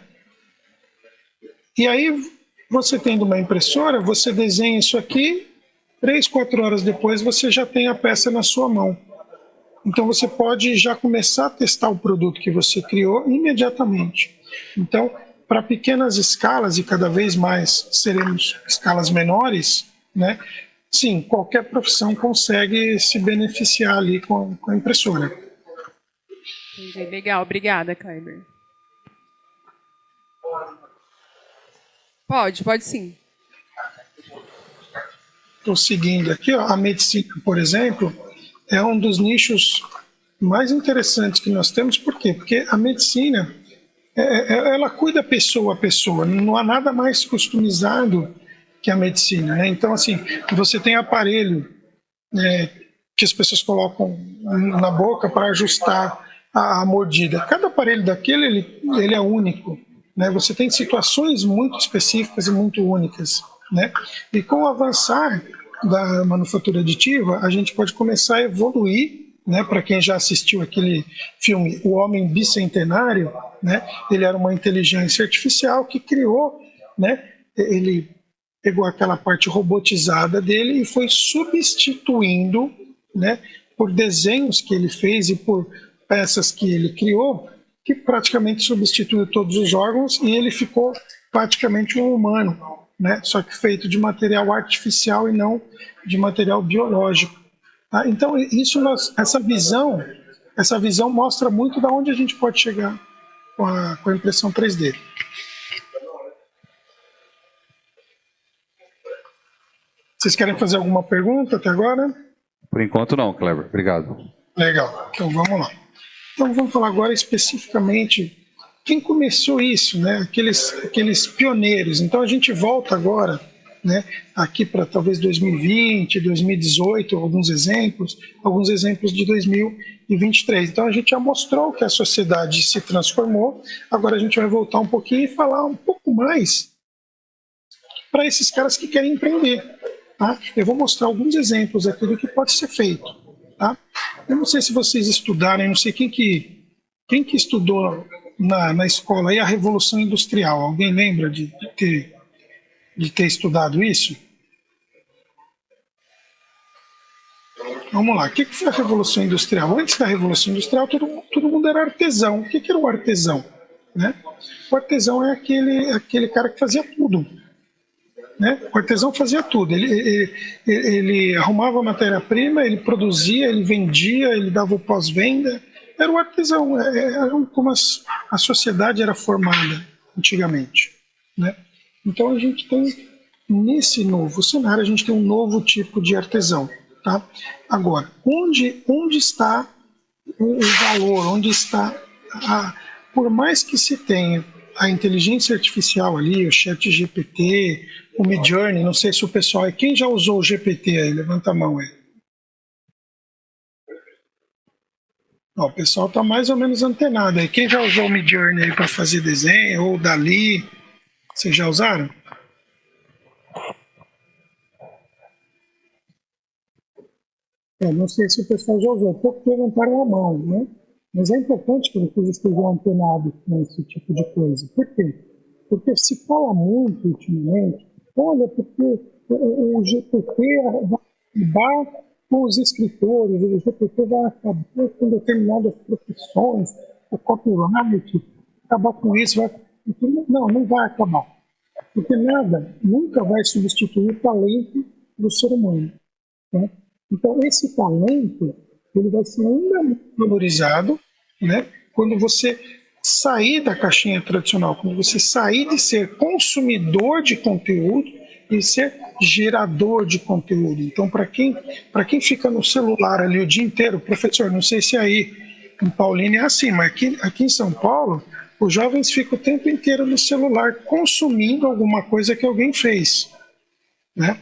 E aí, você tendo uma impressora, você desenha isso aqui, 3, 4 horas depois você já tem a peça na sua mão. Então você pode já começar a testar o produto que você criou imediatamente. Então, para pequenas escalas, e cada vez mais seremos escalas menores, né? Sim, qualquer profissão consegue se beneficiar ali com a impressora. Entendi. Legal, obrigada, Kleber. Pode sim. Estou seguindo aqui, ó, a medicina, por exemplo, é um dos nichos mais interessantes que nós temos. Por quê? Porque a medicina, ela cuida pessoa a pessoa, não há nada mais customizado que a medicina, né? Então, assim, você tem aparelho que as pessoas colocam na boca para ajustar a mordida. Cada aparelho daquele, ele é único, né? Você tem situações muito específicas e muito únicas, né? E com o avançar da manufatura aditiva, a gente pode começar a evoluir, né? Para quem já assistiu aquele filme O Homem Bicentenário, né? Ele era uma inteligência artificial que criou, né? Ele pegou aquela parte robotizada dele e foi substituindo, né, por desenhos que ele fez e por peças que ele criou, que praticamente substituiu todos os órgãos e ele ficou praticamente um humano, né? Só que feito de material artificial e não de material biológico. Tá? Então, essa visão mostra muito de onde a gente pode chegar com a impressão 3D. Vocês querem fazer alguma pergunta até agora? Por enquanto não, Kleber. Obrigado. Legal, então vamos lá. Então vamos falar agora especificamente quem começou isso, né? Aqueles pioneiros. Então a gente volta agora, né, aqui para talvez 2020, 2018, alguns exemplos de 2023. Então a gente já mostrou que a sociedade se transformou, agora a gente vai voltar um pouquinho e falar um pouco mais para esses caras que querem empreender. Tá? Eu vou mostrar alguns exemplos aqui do que pode ser feito. Tá? Eu não sei se vocês estudaram, eu não sei quem que estudou na escola aí a Revolução Industrial. Alguém lembra de ter estudado isso? Vamos lá, o que foi a Revolução Industrial? Antes da Revolução Industrial, todo mundo era artesão. O que era o artesão? Né? O artesão é aquele cara que fazia tudo. Né? O artesão fazia tudo. Ele arrumava a matéria-prima, ele produzia, ele vendia, ele dava o pós-venda. Era o artesão, era como a sociedade era formada antigamente. Né? Então a gente tem, nesse novo cenário, a gente tem um novo tipo de artesão. Tá? Agora, onde está o valor, onde está por mais que se tenha a inteligência artificial ali, o ChatGPT, o Midjourney, não sei se o pessoal... Quem já usou o GPT aí? Levanta a mão aí. Ó, o pessoal está mais ou menos antenado aí. Quem já usou o Midjourney aí para fazer desenho, ou o Dali? Vocês já usaram? Eu não sei se o pessoal já usou. Pouco levantaram a mão, né? Mas é importante que vocês estejam antenados com esse tipo de coisa. Por quê? Porque se fala muito ultimamente, olha, porque o GPT vai acabar com os escritores, o GPT vai acabar com determinadas profissões, o copyright, acabar com isso. Não vai acabar. Porque nada nunca vai substituir o talento do ser humano. Né? Então, esse talento ele vai ser ainda mais valorizado, né, quando você sair da caixinha tradicional, quando você sair de ser consumidor de conteúdo e ser gerador de conteúdo. Então, para quem fica no celular ali o dia inteiro, professor, não sei se aí em Paulínia é assim, mas aqui em São Paulo, os jovens ficam o tempo inteiro no celular consumindo alguma coisa que alguém fez. Né?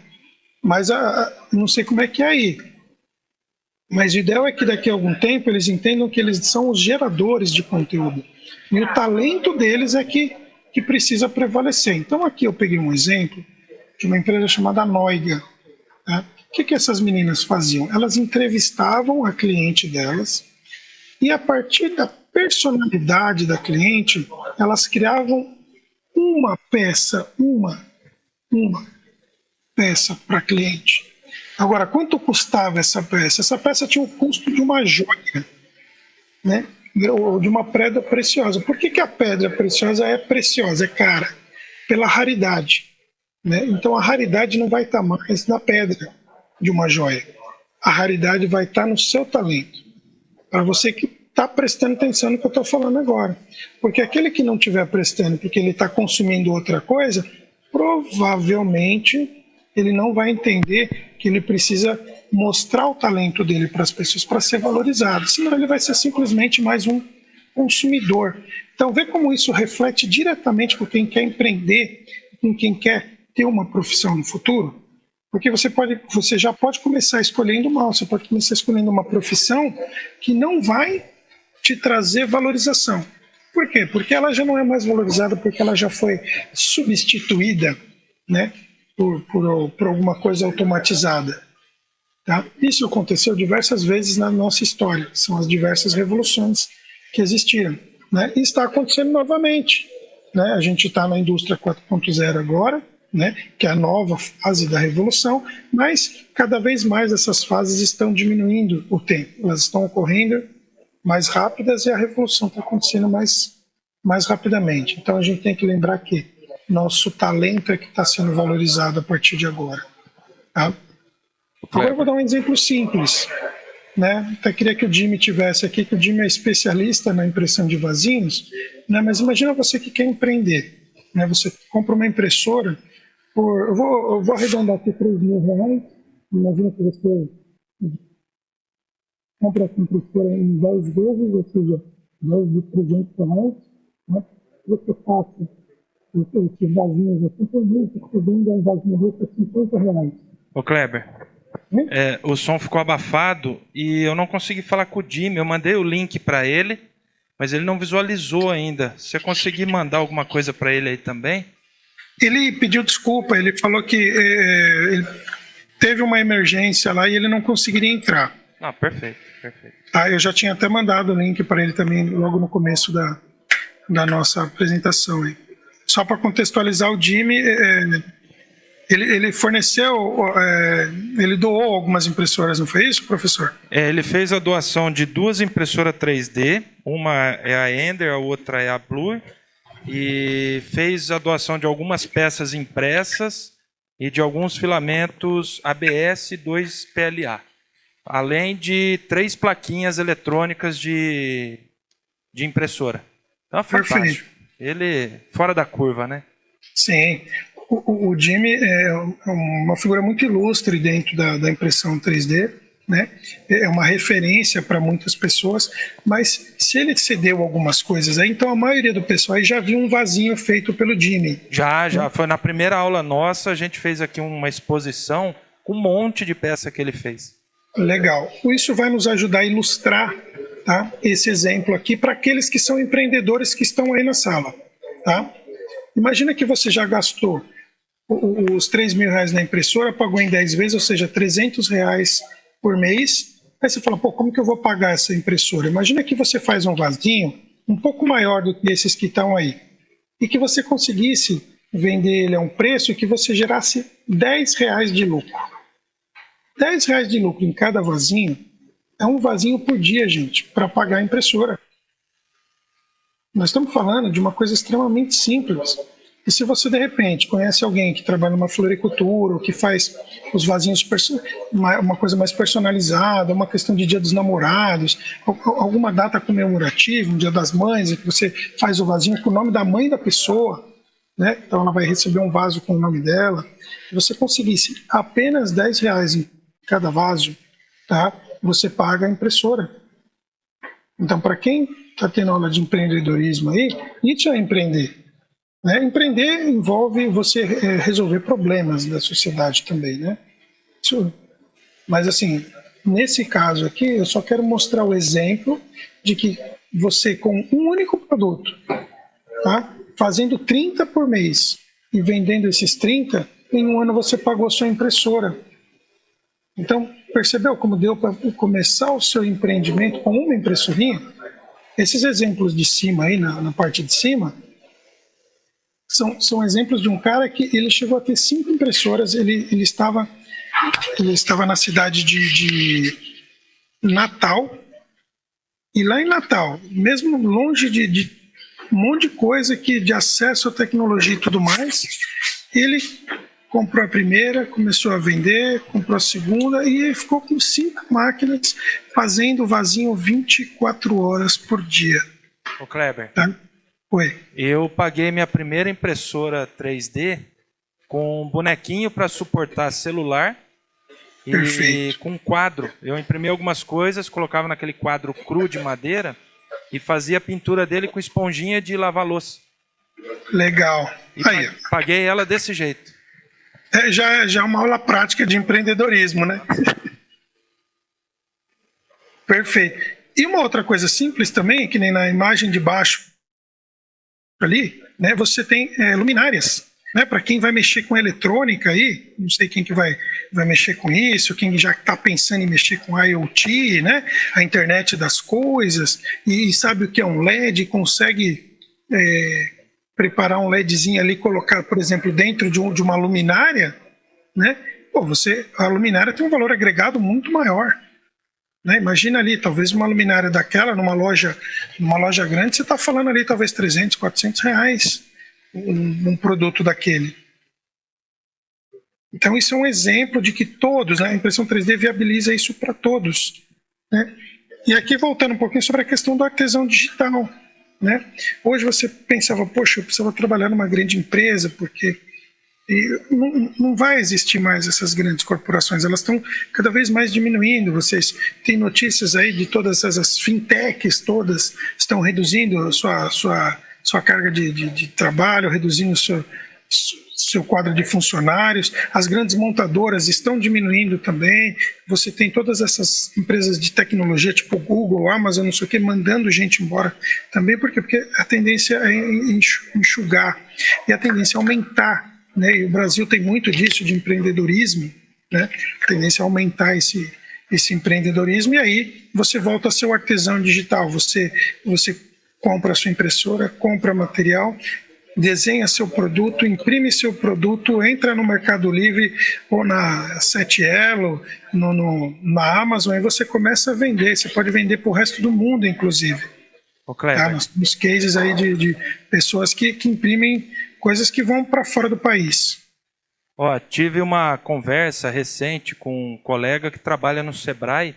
Mas não sei como é que é aí. Mas o ideal é que daqui a algum tempo eles entendam que eles são os geradores de conteúdo. E o talento deles é que precisa prevalecer. Então aqui eu peguei um exemplo de uma empresa chamada Noiga. Né? O que essas meninas faziam? Elas entrevistavam a cliente delas e a partir da personalidade da cliente, elas criavam uma peça para a cliente. Agora, quanto custava essa peça? Essa peça tinha o custo de uma joia, né? Ou de uma pedra preciosa. Por que a pedra preciosa é preciosa, é cara? Pela raridade. Né? Então, a raridade não vai estar mais na pedra de uma joia. A raridade vai estar no seu talento. Para você que está prestando atenção no que eu estou falando agora. Porque aquele que não estiver prestando porque ele está consumindo outra coisa, provavelmente ele não vai entender que ele precisa mostrar o talento dele para as pessoas para ser valorizado, senão ele vai ser simplesmente mais um consumidor. Então, vê como isso reflete diretamente com quem quer empreender, com quem quer ter uma profissão no futuro, porque você já pode começar escolhendo mal, você pode começar escolhendo uma profissão que não vai te trazer valorização. Por quê? Porque ela já não é mais valorizada, porque ela já foi substituída, né, por alguma coisa automatizada. Tá? Isso aconteceu diversas vezes na nossa história, são as diversas revoluções que existiram. Né? E está acontecendo novamente. Né? A gente está na indústria 4.0 agora, né, que é a nova fase da revolução, mas cada vez mais essas fases estão diminuindo o tempo, elas estão ocorrendo mais rápidas e a revolução está acontecendo mais rapidamente. Então a gente tem que lembrar que nosso talento é que está sendo valorizado a partir de agora. Tá? Agora eu vou dar um exemplo simples. Né? Até queria que o Jimmy tivesse aqui, que o Jimmy é especialista na impressão de vasinhos, né? Mas imagina você que quer empreender. Né? Você compra uma impressora por... Eu vou arredondar aqui R$3.000. Imagina que você compra essa impressora em 10 vezes, ou seja, 10 de R$300. Né? Você passa esses vasinhos assim por mês, você vende um vasinho desse por R$50. Ô Kleber, o som ficou abafado e eu não consegui falar com o Jimmy. Eu mandei o link para ele, mas ele não visualizou ainda. Se você conseguir mandar alguma coisa para ele aí também? Ele pediu desculpa, ele falou que ele teve uma emergência lá e ele não conseguiria entrar. Ah, perfeito. Tá, eu já tinha até mandado o link para ele também logo no começo da nossa apresentação. Aí. Só para contextualizar, o Jimmy, ele forneceu, ele doou algumas impressoras, não foi isso, professor? Ele fez a doação de 2 impressoras 3D, uma é a Ender, a outra é a Blue, e fez a doação de algumas peças impressas e de alguns filamentos ABS 2 PLA, além de 3 plaquinhas eletrônicas de impressora. Então é fantástico. Perfeito. Ele fora da curva, né? Sim. O Jimmy é uma figura muito ilustre dentro da impressão 3D, né? É uma referência para muitas pessoas, mas se ele cedeu algumas coisas aí, então a maioria do pessoal aí já viu um vasinho feito pelo Jimmy. Já. Foi na primeira aula nossa, a gente fez aqui uma exposição com um monte de peça que ele fez. Legal. Isso vai nos ajudar a ilustrar, tá, esse exemplo aqui para aqueles que são empreendedores que estão aí na sala. Tá? Imagina que você já gastou os R$3.000 na impressora, pagou em 10 vezes, ou seja, R$300 por mês. Aí você fala, como que eu vou pagar essa impressora? Imagina que você faz um vasinho um pouco maior do que esses que estão aí e que você conseguisse vender ele a um preço que você gerasse R$10 de lucro. R$10 de lucro em cada vasinho é um vasinho por dia, gente, para pagar a impressora. Nós estamos falando de uma coisa extremamente simples. E se você, de repente, conhece alguém que trabalha numa floricultura, ou que faz os vasinhos, uma coisa mais personalizada, uma questão de Dia dos Namorados, alguma data comemorativa, um Dia das Mães, em que você faz o vasinho com o nome da mãe da pessoa, né? Então ela vai receber um vaso com o nome dela. Se você conseguisse apenas R$10 em cada vaso, tá? Você paga a impressora. Então, para quem está tendo aula de empreendedorismo aí, isso é empreender. Né? Empreender envolve você resolver problemas da sociedade também. Né? Mas, assim, nesse caso aqui, eu só quero mostrar o exemplo de que você, com um único produto, tá? Fazendo 30 por mês e vendendo esses 30, em um ano você pagou a sua impressora. Então, percebeu como deu para começar o seu empreendimento com uma impressorinha? Esses exemplos de cima aí, na parte de cima, são exemplos de um cara que ele chegou a ter 5 impressoras, ele estava na cidade de Natal, e lá em Natal, mesmo longe de um monte de coisa de acesso à tecnologia e tudo mais, ele comprou a primeira, começou a vender, comprou a segunda e ficou com 5 máquinas fazendo vasinho 24 horas por dia. Ô Kleber, tá? Oi. Eu paguei minha primeira impressora 3D com um bonequinho para suportar celular e Perfeito. com um quadro. Eu imprimi algumas coisas, colocava naquele quadro cru de madeira e fazia a pintura dele com esponjinha de lavar louça. Legal. E aí, paguei ela desse jeito. Já é uma aula prática de empreendedorismo, né? Perfeito. E uma outra coisa simples também, que nem na imagem de baixo ali, né, você tem luminárias, né, para quem vai mexer com eletrônica aí, não sei quem que vai mexer com isso, quem já está pensando em mexer com IoT, né, a internet das coisas, e sabe o que é um LED, consegue preparar um LEDzinho ali, colocar, por exemplo, dentro de uma luminária, né? Pô, a luminária tem um valor agregado muito maior. Né? Imagina ali, talvez uma luminária daquela, numa loja grande, você está falando ali talvez 300, 400 reais um produto daquele. Então isso é um exemplo de que todos, né, a impressão 3D viabiliza isso para todos. Né? E aqui voltando um pouquinho sobre a questão do artesão digital. Né? Hoje você pensava, poxa, eu precisava trabalhar numa grande empresa, porque não vai existir mais essas grandes corporações, elas estão cada vez mais diminuindo. Vocês têm notícias aí de todas essas fintechs, todas estão reduzindo a sua carga de trabalho, reduzindo o seu quadro de funcionários, as grandes montadoras estão diminuindo também, você tem todas essas empresas de tecnologia, tipo Google, Amazon, não sei o que, mandando gente embora também, porque a tendência é enxugar e a tendência é aumentar, né? E o Brasil tem muito disso, de empreendedorismo, né? A tendência é aumentar esse empreendedorismo, e aí você volta a ser o artesão digital, você compra a sua impressora, compra material, desenha seu produto, imprime seu produto, entra no Mercado Livre ou na 7elo, na Amazon, e você começa a vender. Você pode vender para o resto do mundo, inclusive. Tá? Nos cases aí de pessoas que imprimem coisas que vão para fora do país. Ó, tive uma conversa recente com um colega que trabalha no Sebrae,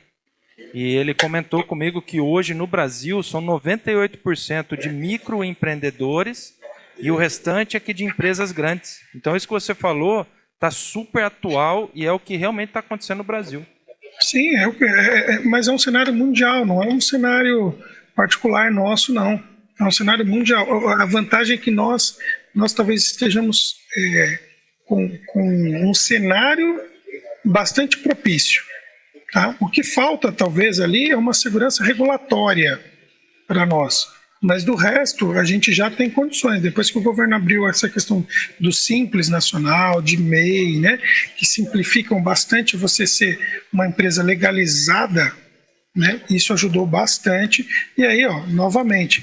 e ele comentou comigo que hoje no Brasil são 98% de microempreendedores e o restante aqui de empresas grandes. Então isso que você falou está super atual e é o que realmente está acontecendo no Brasil. Sim, mas é um cenário mundial, não é um cenário particular nosso, não. É um cenário mundial. A vantagem é que nós talvez estejamos com um cenário bastante propício. Tá? O que falta, talvez, ali é uma segurança regulatória para nós. Mas do resto, a gente já tem condições. Depois que o governo abriu essa questão do Simples Nacional, de MEI, né, que simplificam bastante você ser uma empresa legalizada, né, isso ajudou bastante. E aí, ó, novamente,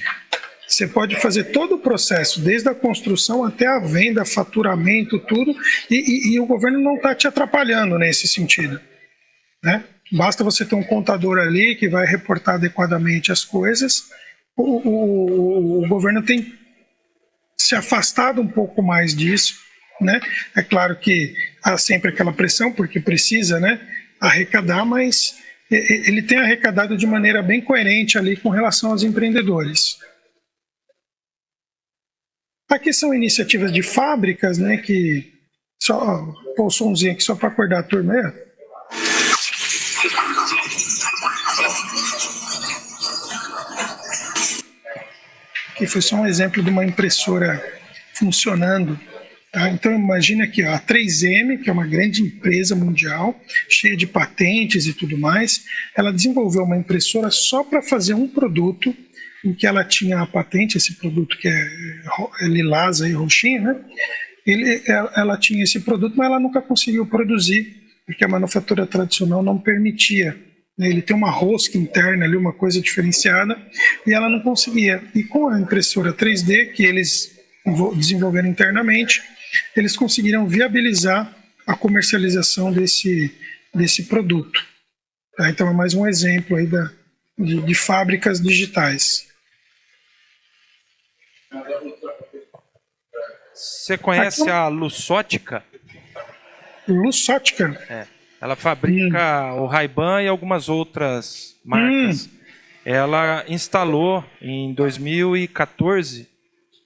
você pode fazer todo o processo, desde a construção até a venda, faturamento, tudo, e o governo não está te atrapalhando nesse sentido. Né? Basta você ter um contador ali que vai reportar adequadamente as coisas. O governo tem se afastado um pouco mais disso, né? É claro que há sempre aquela pressão, porque precisa, né, arrecadar, mas ele tem arrecadado de maneira bem coerente ali com relação aos empreendedores. Aqui são iniciativas de fábricas, né, que só pôr o somzinho aqui só para acordar a turma aí. Aqui foi só um exemplo de uma impressora funcionando. Tá? Então imagina aqui, ó, a 3M, que é uma grande empresa mundial, cheia de patentes e tudo mais, ela desenvolveu uma impressora só para fazer um produto em que ela tinha a patente, esse produto que é lilás e roxinho, né? Ela tinha esse produto, mas ela nunca conseguiu produzir, porque a manufatura tradicional não permitia. Ele tem uma rosca interna ali, uma coisa diferenciada, e ela não conseguia. E com a impressora 3D, que eles desenvolveram internamente, eles conseguiram viabilizar a comercialização desse produto. Tá? Então é mais um exemplo aí de fábricas digitais. Você conhece a Luxottica? Luxottica? É. Ela fabrica o Ray-Ban e algumas outras marcas. Ela instalou em 2014,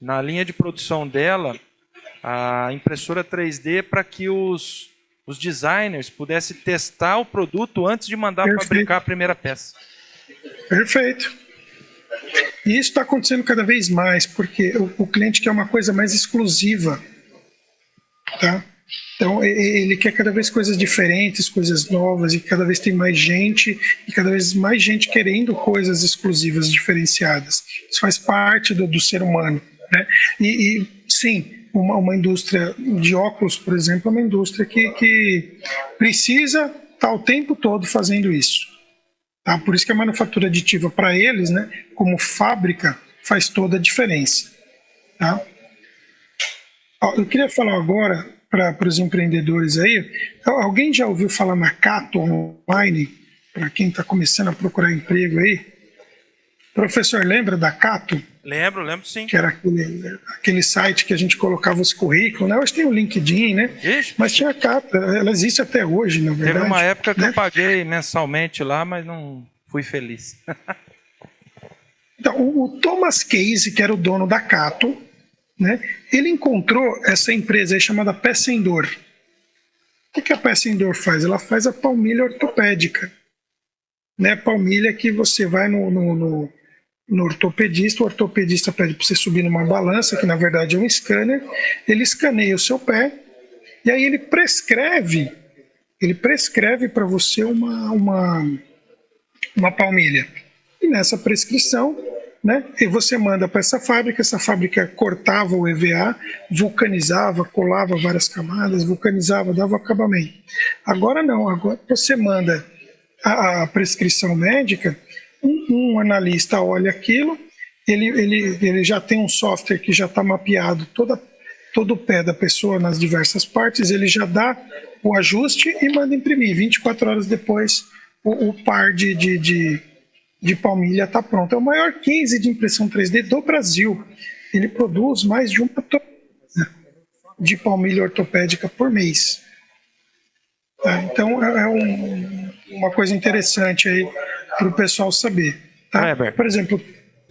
na linha de produção dela, a impressora 3D para que os designers pudessem testar o produto antes de mandar fabricar a primeira peça. Perfeito. E isso está acontecendo cada vez mais, porque o cliente quer uma coisa mais exclusiva. Tá? Então, ele quer cada vez coisas diferentes, coisas novas, e cada vez tem mais gente, e cada vez mais gente querendo coisas exclusivas, diferenciadas. Isso faz parte do ser humano. Né? E sim, uma indústria de óculos, por exemplo, é uma indústria que precisa estar o tempo todo fazendo isso. Tá? Por isso que a manufatura aditiva para eles, né, como fábrica, faz toda a diferença. Tá? Ó, eu queria falar agora para os empreendedores aí. Alguém já ouviu falar na Cato Online? Para quem está começando a procurar emprego aí. Professor, lembra da Cato? Lembro sim. Que era aquele site que a gente colocava os currículos, né? Hoje tem o LinkedIn, né? Ixi. Mas tinha a Cato, ela existe até hoje, na verdade. Teve uma época que né? eu paguei mensalmente lá, mas não fui feliz. Então, o Thomas Case, que era o dono da Cato, né? Ele encontrou essa empresa aí chamada Pessendor. O que a Pessendor faz? Ela faz a palmilha ortopédica. Né? Palmilha que você vai no ortopedista, o ortopedista pede para você subir numa balança, que na verdade é um scanner, ele escaneia o seu pé, e aí ele prescreve para você uma palmilha. E nessa prescrição, né, e você manda para essa fábrica cortava o EVA, vulcanizava, colava várias camadas, vulcanizava, dava acabamento. Agora não, agora você manda a prescrição médica, um analista olha aquilo, ele já tem um software que já está mapeado todo o pé da pessoa nas diversas partes, ele já dá o ajuste e manda imprimir. 24 horas depois, o par de palmilha está pronto. É o maior case de impressão 3D do Brasil. Ele produz mais de 1 tonelada de palmilha ortopédica por mês. Tá? Então, uma coisa interessante aí para o pessoal saber. Tá? Kleber, por exemplo,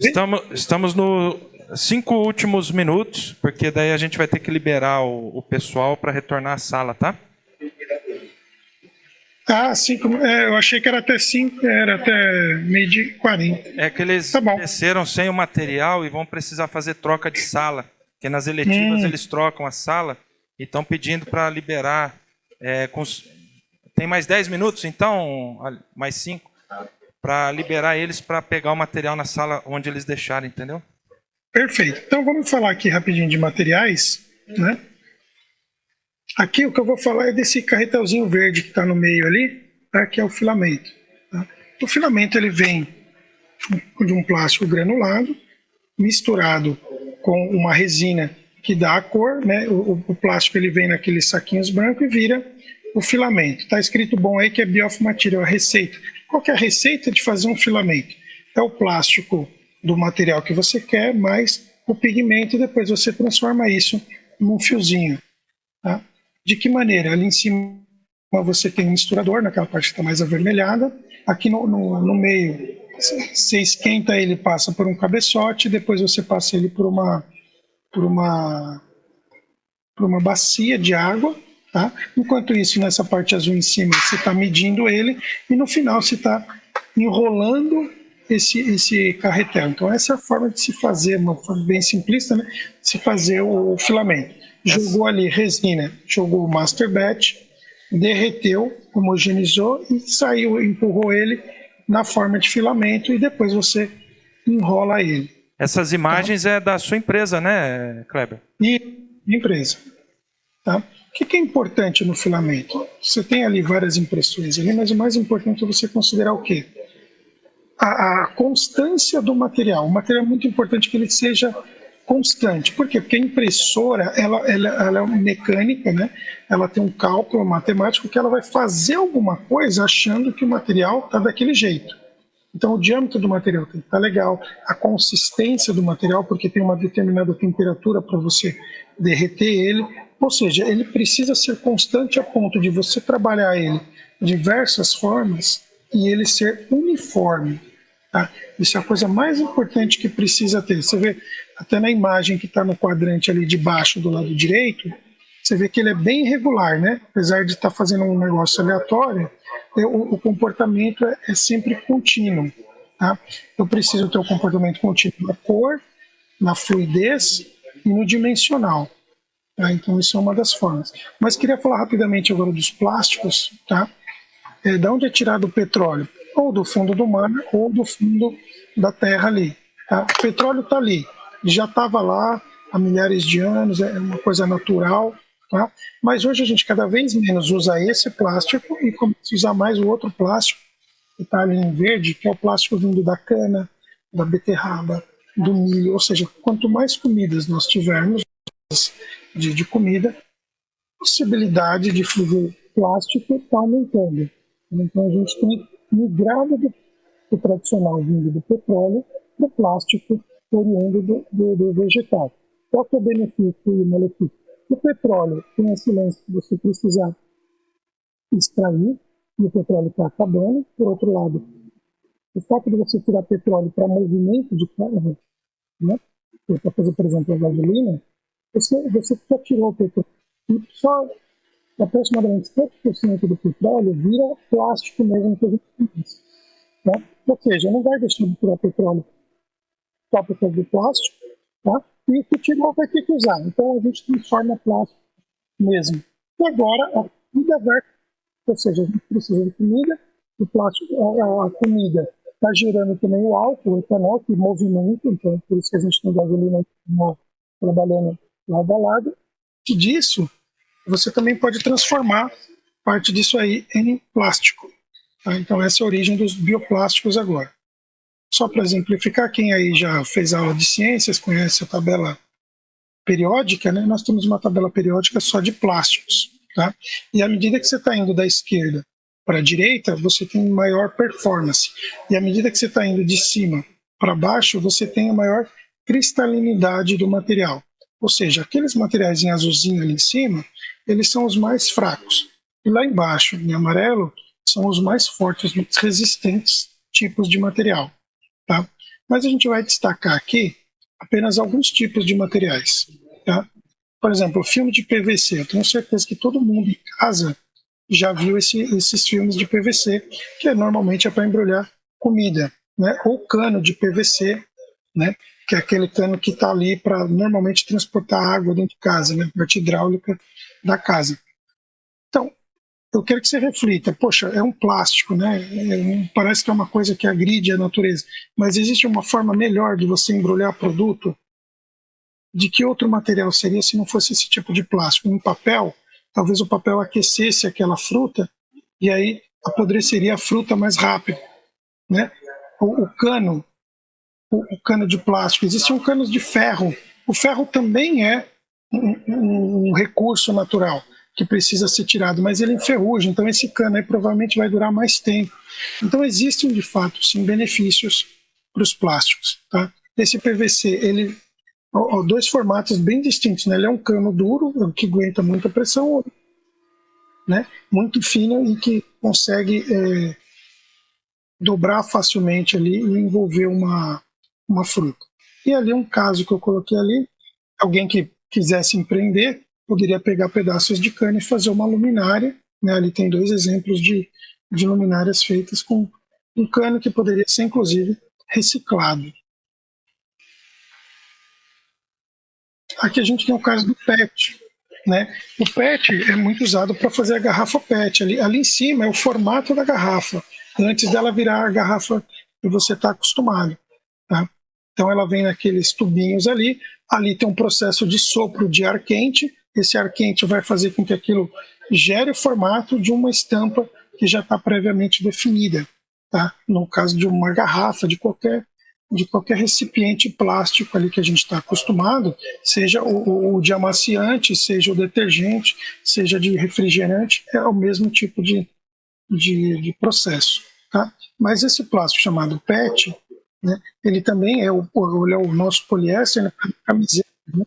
estamos nos 5 últimos minutos, porque daí a gente vai ter que liberar o pessoal para retornar à sala, tá? 5, eu achei que era até 5, era até meio-dia 40. É que eles desceram sem o material e vão precisar fazer troca de sala, porque nas eletivas eles trocam a sala e estão pedindo para liberar. Tem mais 10 minutos, então, mais 5, para liberar eles para pegar o material na sala onde eles deixaram, entendeu? Perfeito. Então vamos falar aqui rapidinho de materiais, né? Aqui o que eu vou falar é desse carretelzinho verde que está no meio ali, tá? Que é o filamento. Tá? O filamento ele vem de um plástico granulado, misturado com uma resina que dá a cor, né? O plástico ele vem naqueles saquinhos brancos e vira o filamento. Está escrito bom aí que é Bioff Material, a receita. Qual que é a receita de fazer um filamento? É o plástico do material que você quer, mais o pigmento, e depois você transforma isso num fiozinho. Tá? De que maneira? Ali em cima você tem um misturador, naquela parte que está mais avermelhada. Aqui no meio, você esquenta ele, passa por um cabeçote, depois você passa ele por uma bacia de água. Tá? Enquanto isso, nessa parte azul em cima, você está medindo ele, e no final você está enrolando esse carretel. Então essa é a forma de se fazer, uma forma bem simplista, né? De se fazer o filamento. Jogou ali resina, jogou o master batch, derreteu, homogeneizou e saiu, empurrou ele na forma de filamento e depois você enrola ele. Essas imagens é da sua empresa, né, Kleber? E empresa. Tá? O que é importante no filamento? Você tem ali várias impressões ali, mas o mais importante é você considerar o quê? A constância do material. O material é muito importante que ele seja constante. Por quê? Porque a impressora ela é mecânica, né? Ela tem um cálculo matemático que ela vai fazer alguma coisa achando que o material está daquele jeito. Então o diâmetro do material tem que estar legal, a consistência do material, porque tem uma determinada temperatura para você derreter ele. Ou seja, ele precisa ser constante a ponto de você trabalhar ele de diversas formas e ele ser uniforme. Tá? Isso é a coisa mais importante que precisa ter. Você vê até na imagem que está no quadrante ali de baixo do lado direito, você vê que ele é bem irregular, né? Apesar de estar fazendo um negócio aleatório, o comportamento é sempre contínuo. Tá? Eu preciso ter o comportamento contínuo na cor, na fluidez e no dimensional. Tá? Então isso é uma das formas. Mas queria falar rapidamente agora dos plásticos. Tá? Da onde é tirado o petróleo? Ou do fundo do mar ou do fundo da terra ali. Tá? O petróleo está ali, já estava lá há milhares de anos, é uma coisa natural. Tá? Mas hoje a gente cada vez menos usa esse plástico e começa a usar mais o outro plástico que está ali em verde, que é o plástico vindo da cana, da beterraba, do milho. Ou seja, quanto mais comidas nós tivermos, de comida, a possibilidade de fazer plástico está aumentando. Então a gente tem migrado do tradicional vindo do petróleo para o plástico oriundo do vegetal. Qual que é o benefício e o malefício? O petróleo tem esse lance que você precisa extrair, e o petróleo está acabando. Por outro lado, o fato de você tirar petróleo para movimento de carro, né, para fazer, por exemplo, a gasolina, você só tirou o petróleo e só aproximadamente 7% do petróleo vira plástico mesmo que a gente faz, né? Ou seja, não vai deixar de tirar petróleo só por causa do plástico, tá? E o que tirou vai ter que usar. Então a gente transforma plástico mesmo. E agora a comida vai, ou seja, a gente precisa de comida, o plástico, a comida está gerando também o álcool, o etanol, que movimenta, então por isso que a gente tem gasolina trabalhando lado a lado. E disso, você também pode transformar parte disso aí em plástico. Tá? Então essa é a origem dos bioplásticos agora. Só para exemplificar, quem aí já fez aula de ciências, conhece a tabela periódica, né? Nós temos uma tabela periódica só de plásticos. Tá? E à medida que você está indo da esquerda para a direita, você tem maior performance. E à medida que você está indo de cima para baixo, você tem a maior cristalinidade do material. Ou seja, aqueles materiais em azulzinho ali em cima, eles são os mais fracos. E lá embaixo, em amarelo, são os mais fortes, mais resistentes tipos de material. Tá? Mas a gente vai destacar aqui apenas alguns tipos de materiais. Tá? Por exemplo, o filme de PVC. Eu tenho certeza que todo mundo em casa já viu esses filmes de PVC, que normalmente é para embrulhar comida, né? Ou cano de PVC, né? Que é aquele cano que está ali para normalmente transportar água dentro de casa, né? Parte hidráulica da casa. Então, eu quero que você reflita, poxa, é um plástico, né? Parece que é uma coisa que agride a natureza, mas existe uma forma melhor de você embrulhar produto? De que outro material seria se não fosse esse tipo de plástico? Um papel, talvez o papel aquecesse aquela fruta e aí apodreceria a fruta mais rápido, né? O cano de plástico, existiam canos de ferro. O ferro também é um recurso natural que precisa ser tirado, mas ele enferruja, então esse cano aí provavelmente vai durar mais tempo. Então existem de fato sim benefícios para os plásticos, tá? Esse PVC, ele dois formatos bem distintos, né? Ele é um cano duro que aguenta muita pressão, né? Muito fino e que consegue dobrar facilmente ali e envolver uma fruta. E ali um caso que eu coloquei ali, alguém que quisesse empreender poderia pegar pedaços de cano e fazer uma luminária, né? Ali tem dois exemplos de luminárias feitas com um cano que poderia ser inclusive reciclado. Aqui a gente tem o caso do PET, né? O PET é muito usado para fazer a garrafa PET. Ali em cima é o formato da garrafa, antes dela virar a garrafa que você está acostumado. Tá? Então ela vem naqueles tubinhos ali tem um processo de sopro de ar quente, esse ar quente vai fazer com que aquilo gere o formato de uma estampa que já está previamente definida. Tá? No caso de uma garrafa, de qualquer recipiente plástico ali que a gente está acostumado, seja o de amaciante, seja o detergente, seja de refrigerante, é o mesmo tipo de processo. Tá? Mas esse plástico chamado PET, né, ele também é o nosso poliéster, né, camiseta, né,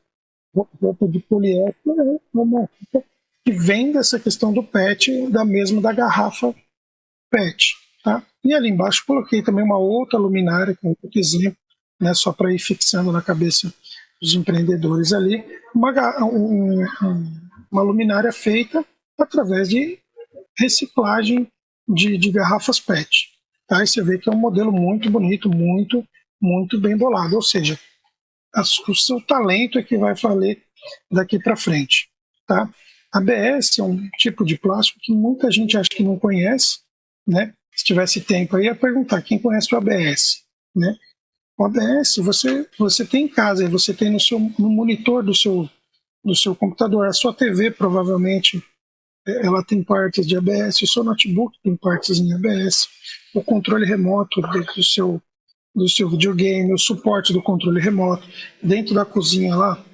roupa de poliéster, é uma roupa que vem dessa questão do PET, da garrafa PET. Tá? E ali embaixo coloquei também uma outra luminária, com outro exemplo, né, só para ir fixando na cabeça dos empreendedores ali, uma luminária feita através de reciclagem de garrafas PET. Tá? E você vê que é um modelo muito bonito, muito, muito bem bolado. Ou seja, o seu talento é que vai valer daqui para frente. Tá? ABS é um tipo de plástico que muita gente acha que não conhece, né? Se tivesse tempo aí, ia perguntar quem conhece o ABS, né? O ABS, você tem em casa, você tem no monitor do seu computador, a sua TV provavelmente ela tem partes de ABS, o seu notebook tem partes em ABS, o controle remoto do seu videogame, o suporte do controle remoto, dentro da cozinha lá,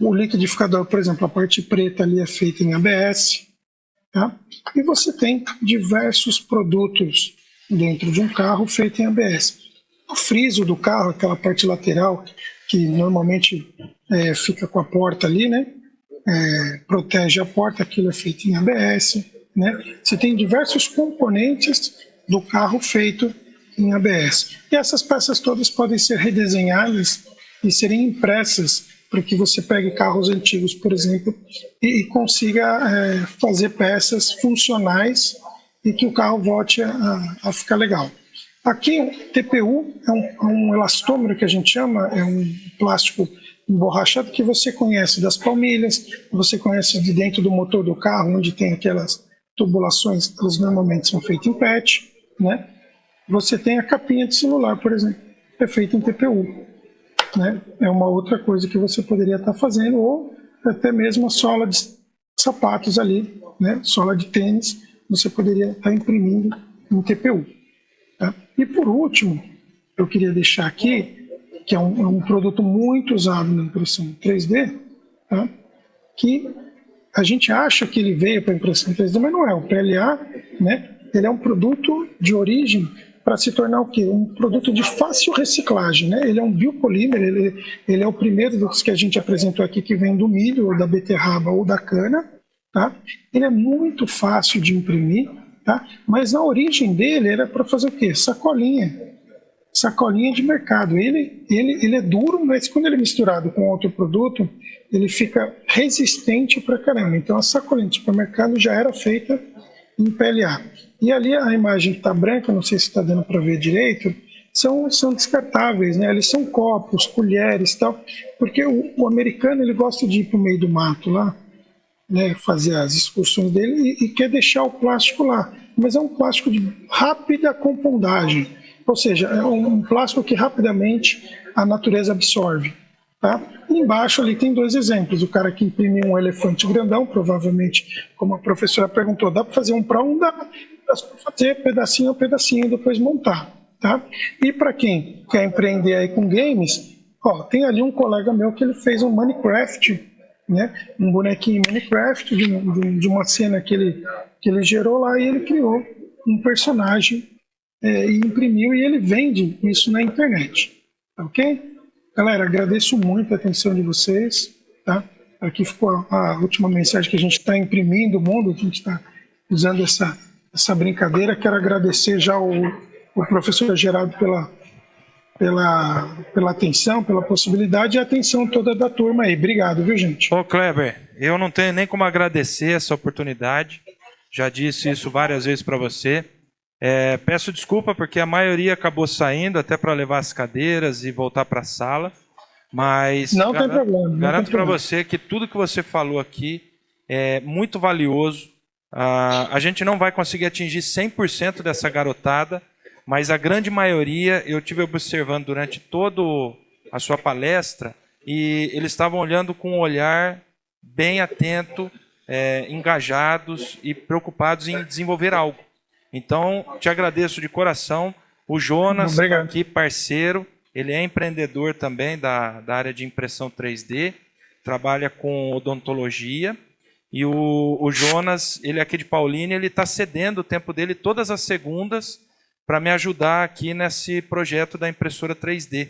o liquidificador, por exemplo, a parte preta ali é feita em ABS. Tá? E você tem diversos produtos dentro de um carro feito em ABS. O friso do carro, aquela parte lateral, que normalmente fica com a porta ali, né? Protege a porta, aquilo é feito em ABS. Né? Você tem diversos componentes do carro feito em ABS. E essas peças todas podem ser redesenhadas e serem impressas para que você pegue carros antigos, por exemplo, e consiga fazer peças funcionais e que o carro volte a ficar legal. Aqui, o TPU é um elastômero que a gente chama, é um plástico emborrachado que você conhece das palmilhas, você conhece de dentro do motor do carro, onde tem aquelas tubulações, elas normalmente são feitas em PET, né? Você tem a capinha de celular, por exemplo, é feita em TPU. Né? É uma outra coisa que você poderia estar fazendo, ou até mesmo a sola de sapatos ali, né? Sola de tênis, você poderia estar imprimindo em TPU. Tá? E por último, eu queria deixar aqui, que é um produto muito usado na impressão 3D, tá? Que a gente acha que ele veio para impressão 3D, mas não é. O PLA, né? Ele é um produto de origem para se tornar o quê? Um produto de fácil reciclagem, né? Ele é um biopolímer, ele é o primeiro dos que a gente apresentou aqui que vem do milho, ou da beterraba, ou da cana, tá? Ele é muito fácil de imprimir, tá? Mas na origem dele era para fazer o quê? Sacolinha de mercado. Ele é duro, mas quando ele é misturado com outro produto, ele fica resistente para caramba. Então a sacolinha de supermercado já era feita em PLA. E ali a imagem que está branca, não sei se está dando para ver direito, são descartáveis, né? Eles são copos, colheres e tal, porque o americano ele gosta de ir para o meio do mato lá, né? Fazer as excursões dele e quer deixar o plástico lá. Mas é um plástico de rápida compoundagem, ou seja, é um plástico que rapidamente a natureza absorve. Tá? E embaixo ali tem dois exemplos. O cara que imprimiu um elefante grandão, provavelmente, como a professora perguntou, dá para fazer um para um, dá para fazer pedacinho a pedacinho e depois montar. Tá? E para quem quer empreender aí com games, tem ali um colega meu que ele fez um Minecraft, né? Um bonequinho Minecraft de uma cena que ele gerou lá e ele criou um personagem e imprimiu e ele vende isso na internet. Ok? Galera, agradeço muito a atenção de vocês. Tá? Aqui ficou a última mensagem que a gente está imprimindo o mundo, a gente está usando essa brincadeira. Quero agradecer já o professor Geraldo pela atenção, pela possibilidade e a atenção toda da turma aí. Obrigado, viu, gente? Ô, Kleber, eu não tenho nem como agradecer essa oportunidade. Já disse isso várias vezes para você. Peço desculpa porque a maioria acabou saindo até para levar as cadeiras e voltar para a sala, mas não tem problema. Garanto para você que tudo que você falou aqui é muito valioso. A gente não vai conseguir atingir 100% dessa garotada, mas a grande maioria eu tive observando durante toda a sua palestra e eles estavam olhando com um olhar bem atento, engajados e preocupados em desenvolver algo. Então, te agradeço de coração. O Jonas, aqui, parceiro, ele é empreendedor também da área de impressão 3D, trabalha com odontologia. E o Jonas, ele é aqui de Paulínia, ele está cedendo o tempo dele todas as segundas para me ajudar aqui nesse projeto da impressora 3D.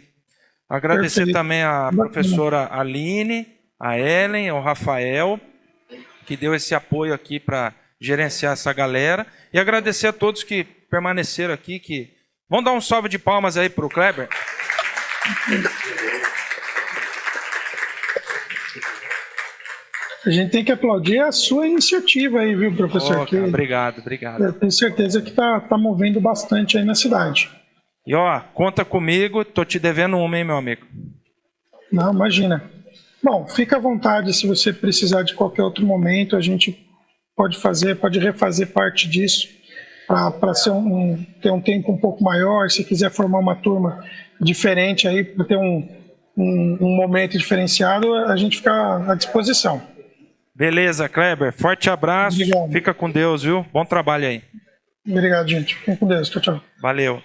Agradecer também a professora Aline, a Ellen, ao Rafael, que deu esse apoio aqui para gerenciar essa galera. E agradecer a todos que permaneceram aqui. Vamos dar um salve de palmas aí para o Kleber? A gente tem que aplaudir a sua iniciativa aí, viu, professor? Cara, obrigado. Eu tenho certeza que tá movendo bastante aí na cidade. E conta comigo, tô te devendo uma, hein, meu amigo? Não, imagina. Bom, fica à vontade se você precisar de qualquer outro momento, a gente pode refazer parte disso para ter um tempo um pouco maior. Se quiser formar uma turma diferente aí, para ter um momento diferenciado, a gente fica à disposição. Beleza, Kleber. Forte abraço. Obrigado. Fica com Deus, viu? Bom trabalho aí. Obrigado, gente. Fiquem com Deus. Tchau, tchau. Valeu.